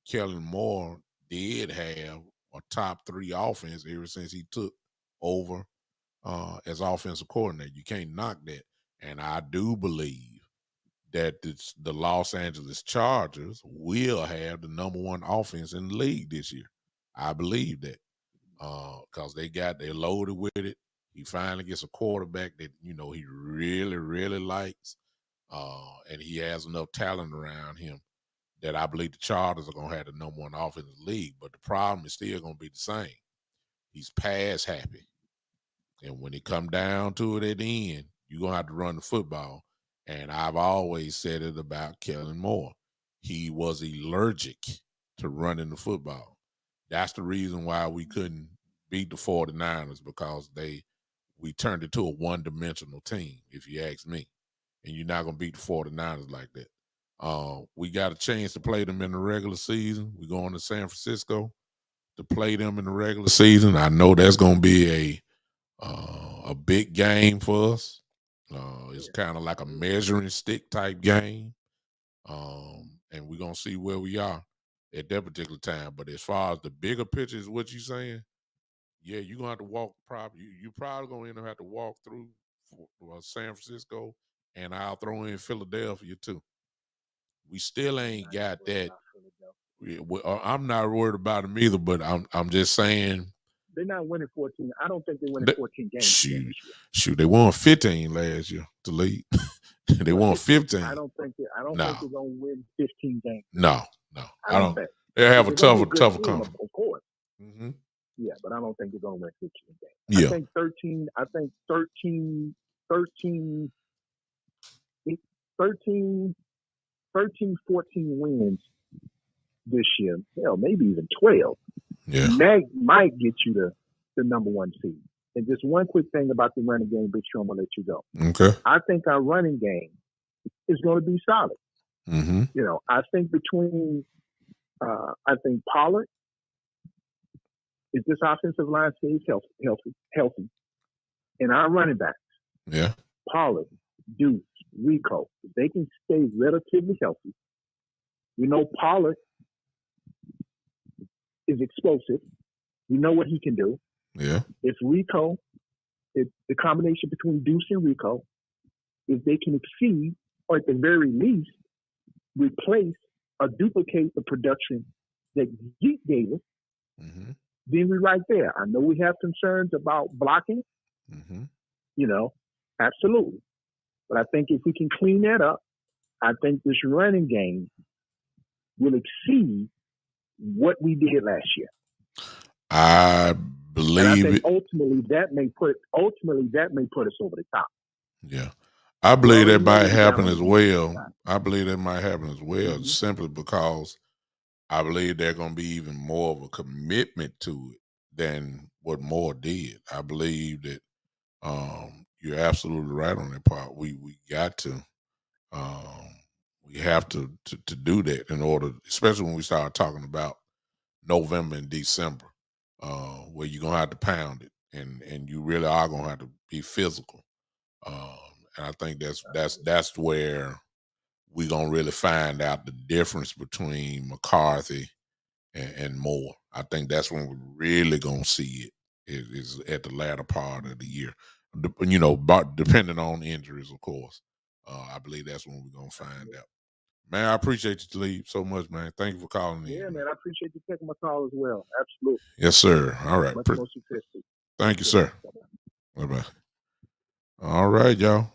Kellen Moore did have a top 3 offense ever since he took over as offensive coordinator. You can't knock that. And I do believe that the Los Angeles Chargers will have the number 1 offense in the league this year. I believe that because they're loaded with it. He finally gets a quarterback that he really, really likes, and he has enough talent around him that I believe the Chargers are going to have the number 1 offense in the league. But the problem is still going to be the same. He's pass happy. And when it come down to it at the end, you're going to have to run the football. And I've always said it about Kellen Moore. He was allergic to running the football. That's the reason why we couldn't beat the 49ers, because we turned it to a one-dimensional team, if you ask me. And you're not going to beat the 49ers like that. We got a chance to play them in the regular season. We're going to San Francisco to play them in the regular season. I know that's going to be a big game for us. It's kind of like a measuring stick type game. And we're going to see where we are at that particular time. But as far as the bigger picture is what you're saying, yeah, you're going to have to walk you're probably going to end up have to walk through San Francisco, and I'll throw in Philadelphia too. We still ain't got that. I'm not worried about them either, but I'm just saying
they're not winning 14. I don't think they're winning 14 games.
Shoot, they won 15 last year to lead. They won 15.
I don't think they're going to win 15 games.
No. I don't. They have a tougher conference.
Of course.
Mm-hmm.
Yeah, but I don't think they're going to win 15 games.
Yeah.
I think 13, 14 wins this year. Hell, maybe even 12.
Yeah.
That might get you the number 1 seed. And just one quick thing about the running game, Big Show, I'm going to let you go.
Okay.
I think our running game is going to be solid.
Mm-hmm.
I think between, I think Pollard, if this offensive line stays healthy, and our running backs,
yeah,
Pollard, Deuce, Rico, if they can stay relatively healthy, Pollard is explosive. We know what he can do.
Yeah.
If Rico, the combination between Deuce and Rico, if they can exceed, or at the very least, replace or duplicate the production that Zeke gave us,
mm-hmm.
then we're right there. I know we have concerns about blocking,
mm-hmm.
Absolutely. But I think if we can clean that up, I think this running game will exceed what we did last year.
I believe
it. Ultimately, that may put us over the top.
Yeah. I believe that might happen as well. Mm-hmm. Simply because I believe they're going to be even more of a commitment to it than what Moore did. I believe that you're absolutely right on that part. We got to we have to do that in order, especially when we start talking about November and December, where you're gonna have to pound it, and you really are gonna have to be physical. And I think that's where we're gonna really find out the difference between McCarthy and Moore. I think that's when we're really gonna see it is at the latter part of the year. But depending on injuries, of course. I believe that's when we're gonna find out. Man, I appreciate you, Talib, so much, man. Thank you for calling in.
Yeah, man, I appreciate you taking my call as well. Absolutely.
Yes, sir. All right.
Much more success.
Thank you, sir. Bye-bye. All right, y'all.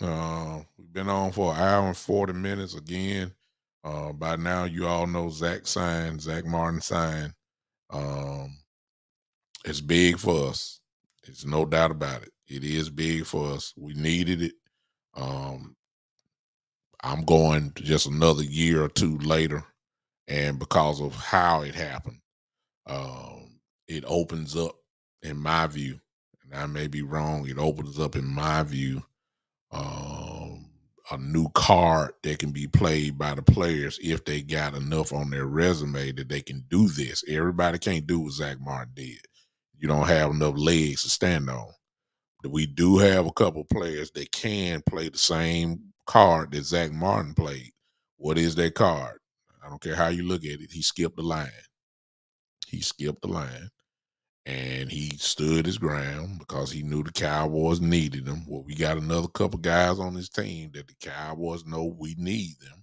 We've been on for an hour and 40 minutes again. By now, you all know Zach Martin sign. It's big for us. There's no doubt about it. It is big for us. We needed it. I'm going just another year or two later, and because of how it happened, it opens up, in my view, and I may be wrong, it opens up, in my view, a new card that can be played by the players if they got enough on their resume that they can do this. Everybody can't do what Zach Martin did. You don't have enough legs to stand on. But we do have a couple players that can play the same card that Zach Martin played. What is that card? I don't care how you look at it. He skipped the line. And he stood his ground because he knew the Cowboys needed him. Well, we got another couple guys on this team that the Cowboys know we need them.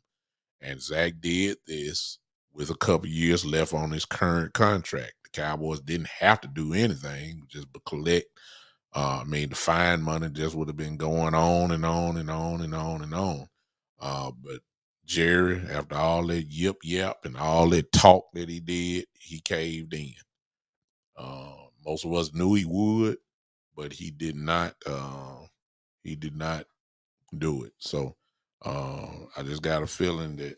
And Zach did this with a couple years left on his current contract. The Cowboys didn't have to do anything, just collect. The fine money just would have been going on and on and on and on and on. But Jerry, after all that yip and all that talk that he did, he caved in. Most of us knew he would, but he did not. He did not do it. So I just got a feeling that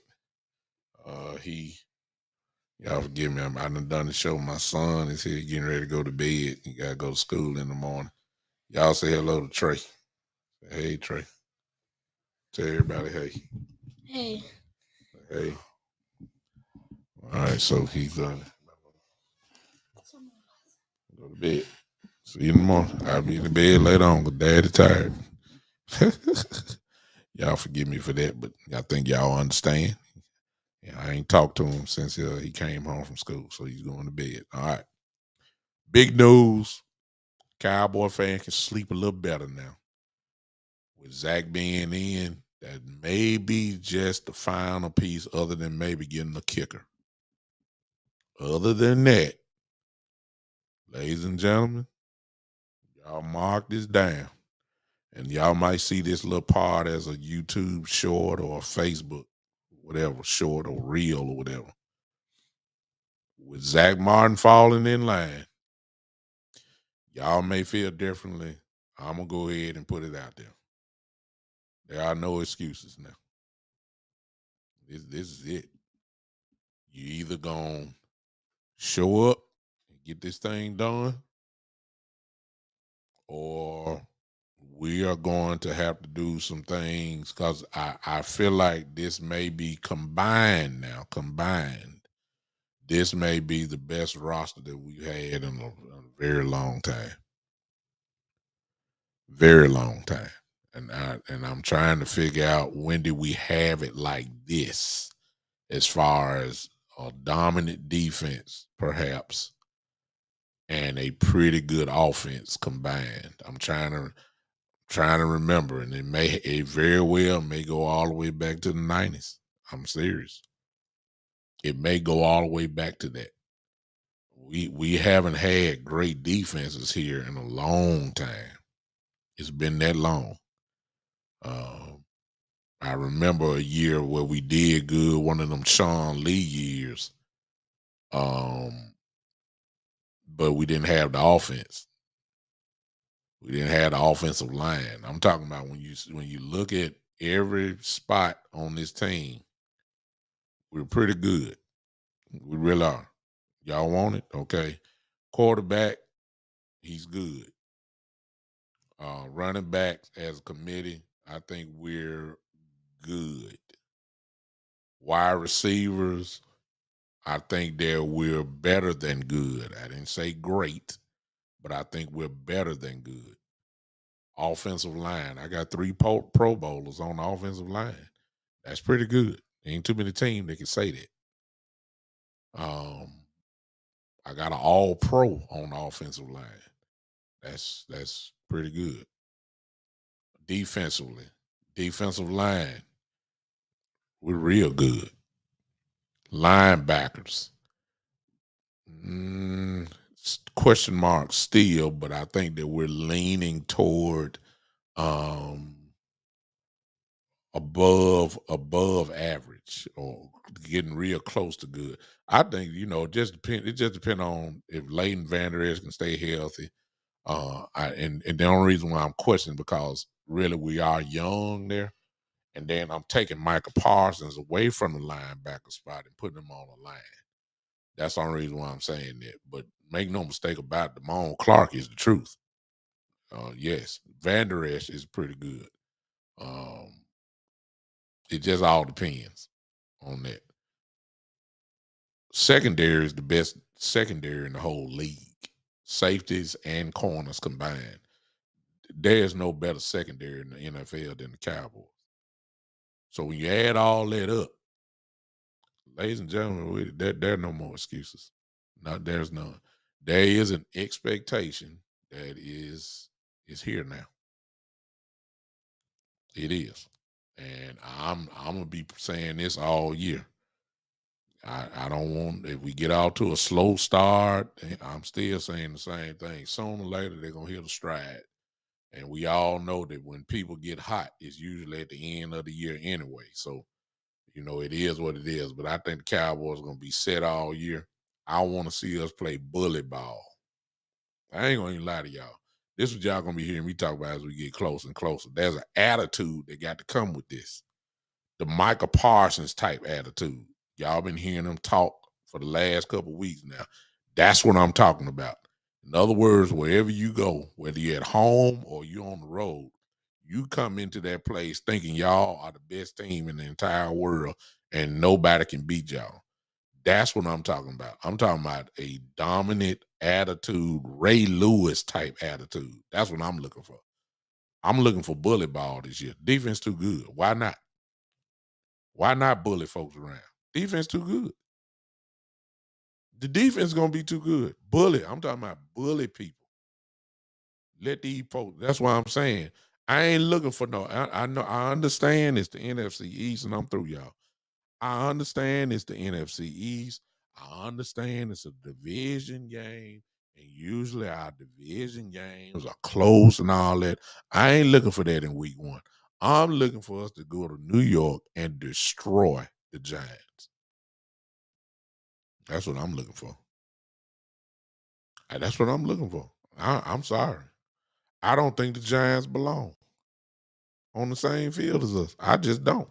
y'all forgive me. I done the show. My son is here getting ready to go to bed. He got to go to school in the morning. Y'all say hello to Trey. Hey, Trey. Tell everybody hey.
Hey.
Hey. All right, so he's go to bed. See you in the morning. I'll be in the bed later on, but Daddy tired. Y'all forgive me for that, but I think y'all understand. Yeah, I ain't talked to him since he came home from school, so he's going to bed. All right. Big news. Cowboy fan can sleep a little better now. With Zach being in, that may be just the final piece other than maybe getting a kicker. Other than that, ladies and gentlemen, y'all mark this down. And y'all might see this little part as a YouTube short or a Facebook, whatever, short or reel or whatever. With Zach Martin falling in line, y'all may feel differently. I'm going to go ahead and put it out there. There are no excuses now. This is it. You either going to show up and get this thing done, or we are going to have to do some things, because I feel like this may be combined now. This may be the best roster that we've had in a very long time. Very long time. And I'm trying to figure out, when did we have it like this, as far as a dominant defense, perhaps, and a pretty good offense combined. I'm trying to remember, and it very well may go all the way back to the 90s. I'm serious. It may go all the way back to that. We haven't had great defenses here in a long time. It's been that long. I remember a year where we did good, one of them Sean Lee years. But we didn't have the offense. We didn't have the offensive line. I'm talking about when you look at every spot on this team, we're pretty good. We really are. Y'all want it? Okay. Quarterback, he's good. Running backs as a committee, I think we're good. Wide receivers, I think we're better than good. I didn't say great, but I think we're better than good. Offensive line, I got 3 Pro Bowlers on the offensive line. That's pretty good. Ain't too many teams that can say that. I got an All-Pro on the offensive line. That's pretty good. Defensively, defensive line, we're real good. Linebackers, question mark still, but I think that we're leaning toward above average or getting real close to good. I think it just depend on if Leighton Vander Esch can stay healthy. And the only reason why I'm questioning because really we are young there, and then I'm taking Micah Parsons away from the linebacker spot and putting him on the line. That's the only reason why I'm saying that. But make no mistake about it, Damone Clark is the truth. Yes, Vander Esch is pretty good. It just all depends on that. Secondary is the best secondary in the whole league. Safeties and corners combined. There's no better secondary in the NFL than the Cowboys. So when you add all that up, ladies and gentlemen, there are no more excuses. No, there's none. There is an expectation that is here now. It is. And I'm gonna be saying this all year. I don't want, if we get out to a slow start, I'm still saying the same thing. Sooner or later, they're going to hit a stride. And we all know that when people get hot, it's usually at the end of the year anyway. So, it is what it is. But I think the Cowboys are going to be set all year. I want to see us play bully ball. I ain't going to even lie to y'all. This is what y'all going to be hearing me talk about as we get closer and closer. There's an attitude that got to come with this. The Micah Parsons type attitude. Y'all been hearing them talk for the last couple of weeks now. That's what I'm talking about. In other words, wherever you go, whether you're at home or you're on the road, you come into that place thinking y'all are the best team in the entire world and nobody can beat y'all. That's what I'm talking about. I'm talking about a dominant attitude, Ray Lewis type attitude. That's what I'm looking for. I'm looking for bully ball this year. Defense too good. Why not? Why not bully folks around? Defense too good. The defense is going to be too good. Bully. I'm talking about bully people. Let these folks. That's why I'm saying I ain't looking for no. I know. I understand it's the NFC East, and I'm through, y'all. I understand it's the NFC East. I understand it's a division game, and usually our division games are close and all that. I ain't looking for that in week one. I'm looking for us to go to New York and destroy the Giants. That's what I'm looking for. That's what I'm looking for. I'm sorry. I don't think the Giants belong on the same field as us. I just don't.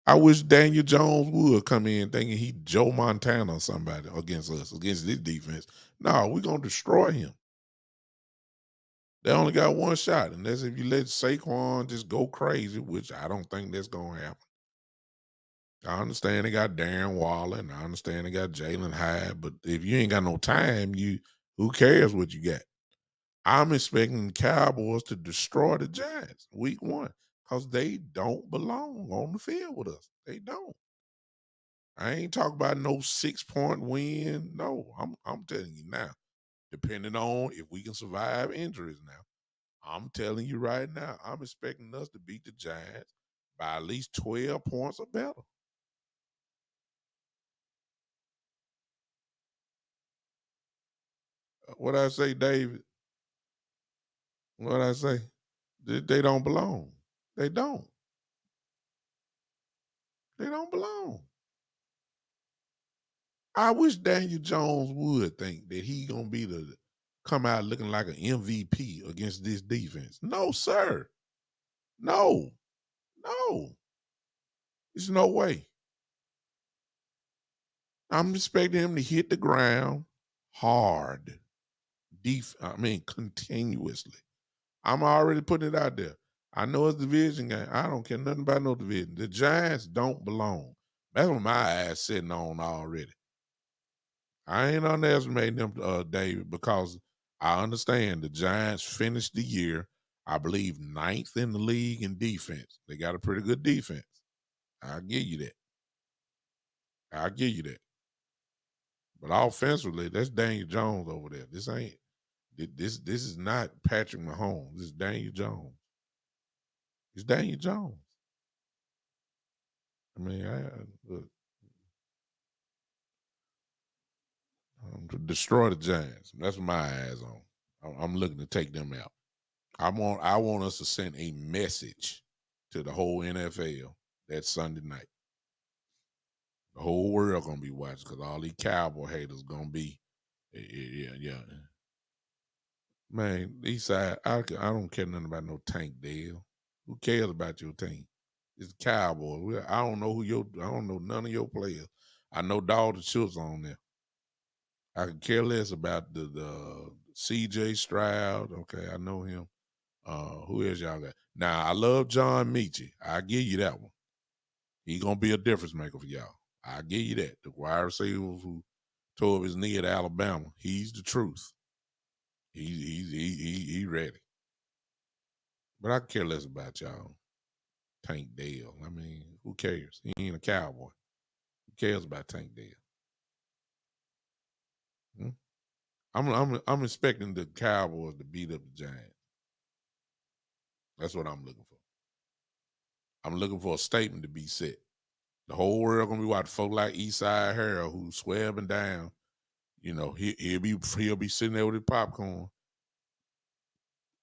I wish Daniel Jones would come in thinking he Joe Montana or somebody against us, against this defense. No, we're going to destroy him. They only got one shot, and that's if you let Saquon just go crazy, which I don't think that's going to happen. I understand they got Darren Waller, and I understand they got Jalen Hyde, but if you ain't got no time, who cares what you got? I'm expecting the Cowboys to destroy the Giants week one because they don't belong on the field with us. They don't. I ain't talking about no 6-point win. No, I'm telling you now, depending on if we can survive injuries now. I'm telling you right now, I'm expecting us to beat the Giants by at least 12 points or better. What I say, David? What I say? They don't belong. They don't. They don't belong. I wish Daniel Jones would think that he gonna be come out looking like an MVP against this defense. No, sir. No. There's no way. I'm expecting him to hit the ground hard, continuously. I'm already putting it out there. I know it's a division game. I don't care nothing about no division. The Giants don't belong. That's what my eyes sitting on already. I ain't underestimating them, David, because I understand the Giants finished the year, I believe, 9th in the league in defense. They got a pretty good defense. I'll give you that. But offensively, that's Daniel Jones over there. This is not Patrick Mahomes. This is Daniel Jones. It's Daniel Jones. I mean, look. to destroy the Giants. That's what my eyes on. I'm looking to take them out. I want us to send a message to the whole NFL that Sunday night. The whole world gonna be watching because all these Cowboy haters gonna be, yeah. Man, Eastside, I don't care nothing about no Tank Dale. Who cares about your team? It's the Cowboys. I don't know none of your players. I know Dalton Schultz on there. I could care less about the C.J. Stroud. Okay, I know him. Who else y'all got? Now, I love John Mechie. I give you that one. He gonna be a difference maker for y'all. I give you that. The wide receiver who tore up his knee at Alabama, he's the truth. He ready. But I care less about y'all. Tank Dale. I mean, who cares? He ain't a Cowboy. Who cares about Tank Dale? I'm expecting the Cowboys to beat up the Giants. That's what I'm looking for. I'm looking for a statement to be set. The whole world gonna be watching folk like Eastside Harold who's swearing down. You know, he'll be sitting there with his popcorn.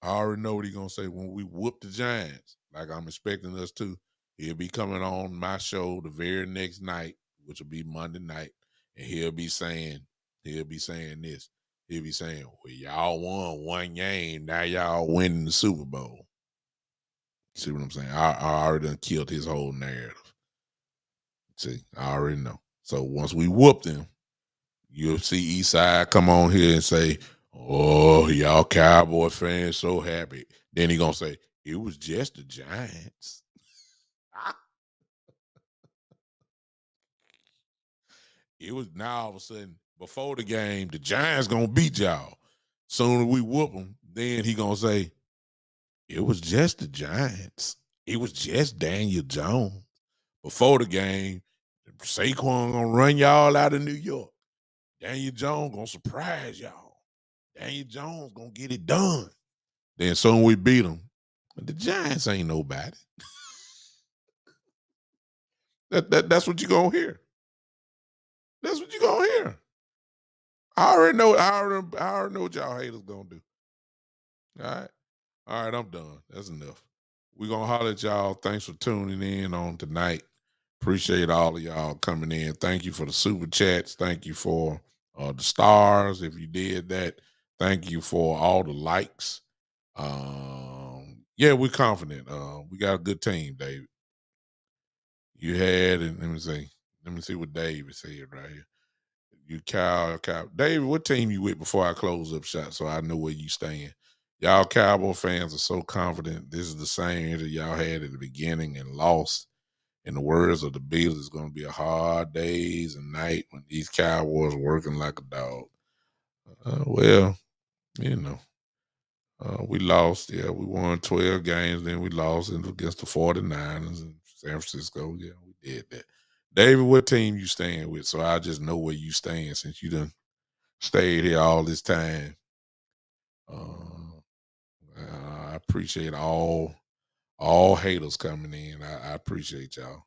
I already know what he's gonna say when we whoop the Giants, like I'm expecting us to. He'll be coming on my show the very next night, which will be Monday night, and he'll be saying this. He'll be saying, well, y'all won one game, now y'all winning the Super Bowl. See what I'm saying? I already done killed his whole narrative. See, I already know. So once we whoop them, you'll see Eastside come on here and say, oh, y'all Cowboy fans so happy. Then he gonna say, it was just the Giants. It was now all of a sudden, before the game, the Giants gonna beat y'all. Soon as we whoop them, then he gonna say, it was just the Giants. It was just Daniel Jones. Before the game, Saquon gonna run y'all out of New York. Daniel Jones gonna surprise y'all. Daniel Jones gonna get it done. Then soon we beat them. But the Giants ain't nobody. That's what you gonna hear. That's what you gonna hear. I already know what y'all haters gonna do. All right, I'm done. That's enough. We're gonna holler at y'all. Thanks for tuning in on tonight. Appreciate all of y'all coming in. Thank you for the super chats. Thank you for the stars. If you did that, thank you for all the likes. Yeah, we're confident. We got a good team, David. You had, and let me see what David said right here. You Cow. David, what team you with before I close up shot so I know where you stand? Y'all Cowboy fans are so confident. This is the same that y'all had at the beginning and lost. In the words of the Beatles, it's going to be a hard days and night when these Cowboys working like a dog. Well, you know, we lost. Yeah, we won 12 games. Then we lost against the 49ers in San Francisco. Yeah, we did that. David, what team you staying with? So I just know where you stand since you done stayed here all this time. I appreciate all haters coming in. I appreciate y'all.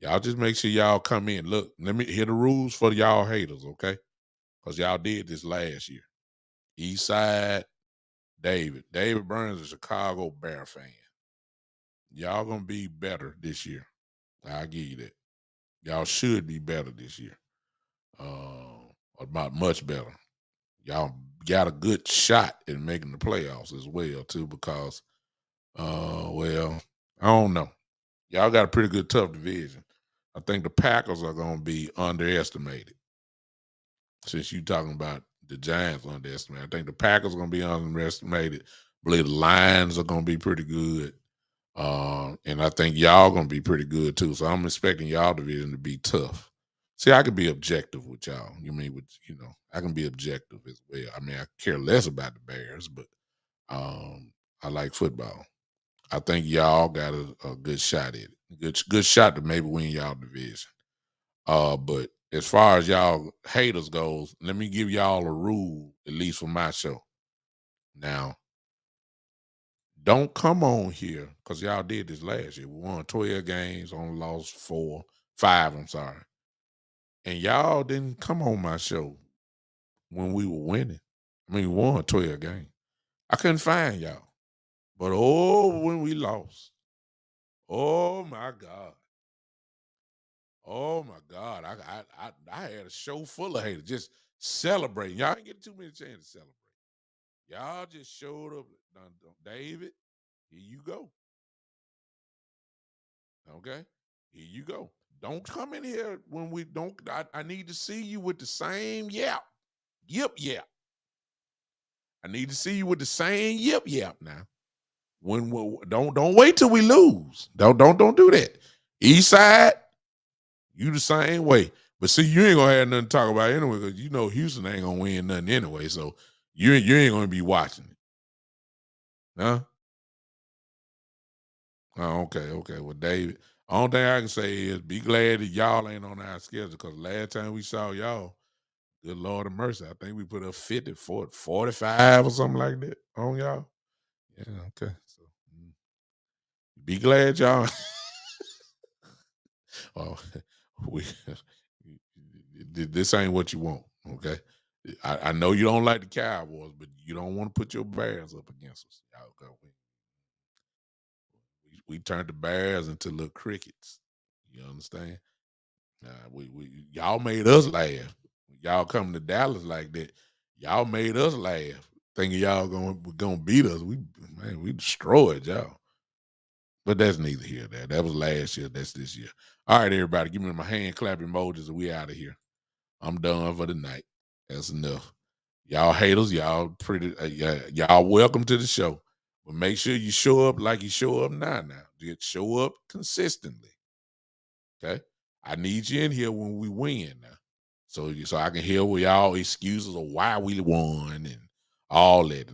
Y'all just make sure y'all come in. Look, let me hear the rules for y'all haters, okay? Because y'all did this last year. Eastside, David Burns is a Chicago Bear fan. Y'all gonna be better this year. I'll give you that. Y'all should be better this year. About much better. Y'all got a good shot at making the playoffs as well, too, because well, I don't know. Y'all got a pretty good tough division. I think the Packers are gonna be underestimated. Since you talking about the Giants underestimated, I think the Packers are gonna be underestimated. I believe the Lions are gonna be pretty good. And I think y'all gonna be pretty good too. So I'm expecting y'all division to be tough. See, I can be objective with y'all. I can be objective as well. I mean, I care less about the Bears, but I like football. I think y'all got a good shot at it. Good shot to maybe win y'all division. But as far as y'all haters goes, let me give y'all a rule, at least for my show. Now, don't come on here, because y'all did this last year. We won 12 games, only lost 5, I'm sorry. And y'all didn't come on my show when we were winning. I mean, we won 12 games. I couldn't find y'all. But when we lost, oh my God. Oh my God. I had a show full of haters just celebrating. Y'all ain't getting too many chances to celebrate. Y'all just showed up. David, here you go. Okay? Here you go. Don't come in here when we don't. I need to see you with the same yap. Yip yap. I need to see you with the same yip yap now. Don't wait till we lose. Don't do that. East side, you the same way. But see, you ain't gonna have nothing to talk about anyway, because you know Houston ain't gonna win nothing anyway. So you ain't gonna be watching it. Huh? Oh, okay. Well, David, only thing I can say is be glad that y'all ain't on our schedule, because last time we saw y'all, good Lord of mercy, I think we put up 50, 40, 45 or something like that on y'all. Yeah, okay. So be glad y'all. Oh, this ain't what you want, okay? I know you don't like the Cowboys, but you don't want to put your Bears up against us. We turned the Bears into little crickets. You understand? Y'all made us laugh. Y'all coming to Dallas like that, y'all made us laugh, thinking y'all gonna beat us. We destroyed y'all. But that's neither here nor there. That was last year. That's this year. All right, everybody, give me my hand clap emojis and we out of here. I'm done for the night. That's enough. Y'all haters, y'all y'all welcome to the show. But make sure you show up like you show up now. Just show up consistently. Okay? I need you in here when we win now. So I can hear what y'all excuses of why we won and all that.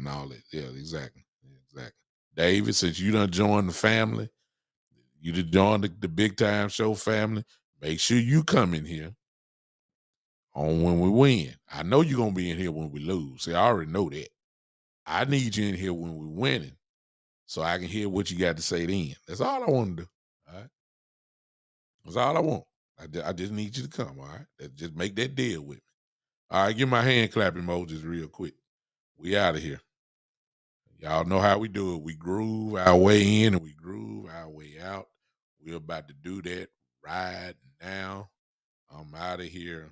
Yeah, exactly. David, since you done joined the family, you done joined the Big Time Show family, make sure you come in here on when we win. I know you're going to be in here when we lose. See, I already know that. I need you in here when we're winning so I can hear what you got to say then. That's all I want to do. All right? That's all I want. I just need you to come, all right? Just make that deal with me. All right, give my hand clap emojis real quick. We out of here. Y'all know how we do it. We groove our way in and we groove our way out. We're about to do that right now. I'm out of here.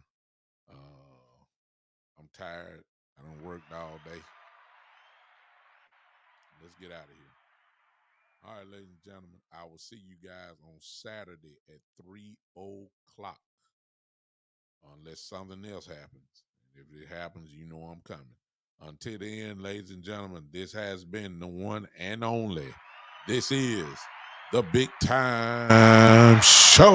I'm tired. I done worked all day. Let's get out of here. All right, ladies and gentlemen, I will see you guys on Saturday at 3:00, unless something else happens. If it happens, you know I'm coming. Until then, ladies and gentlemen, this has been the one and only. This is the Big Time Show.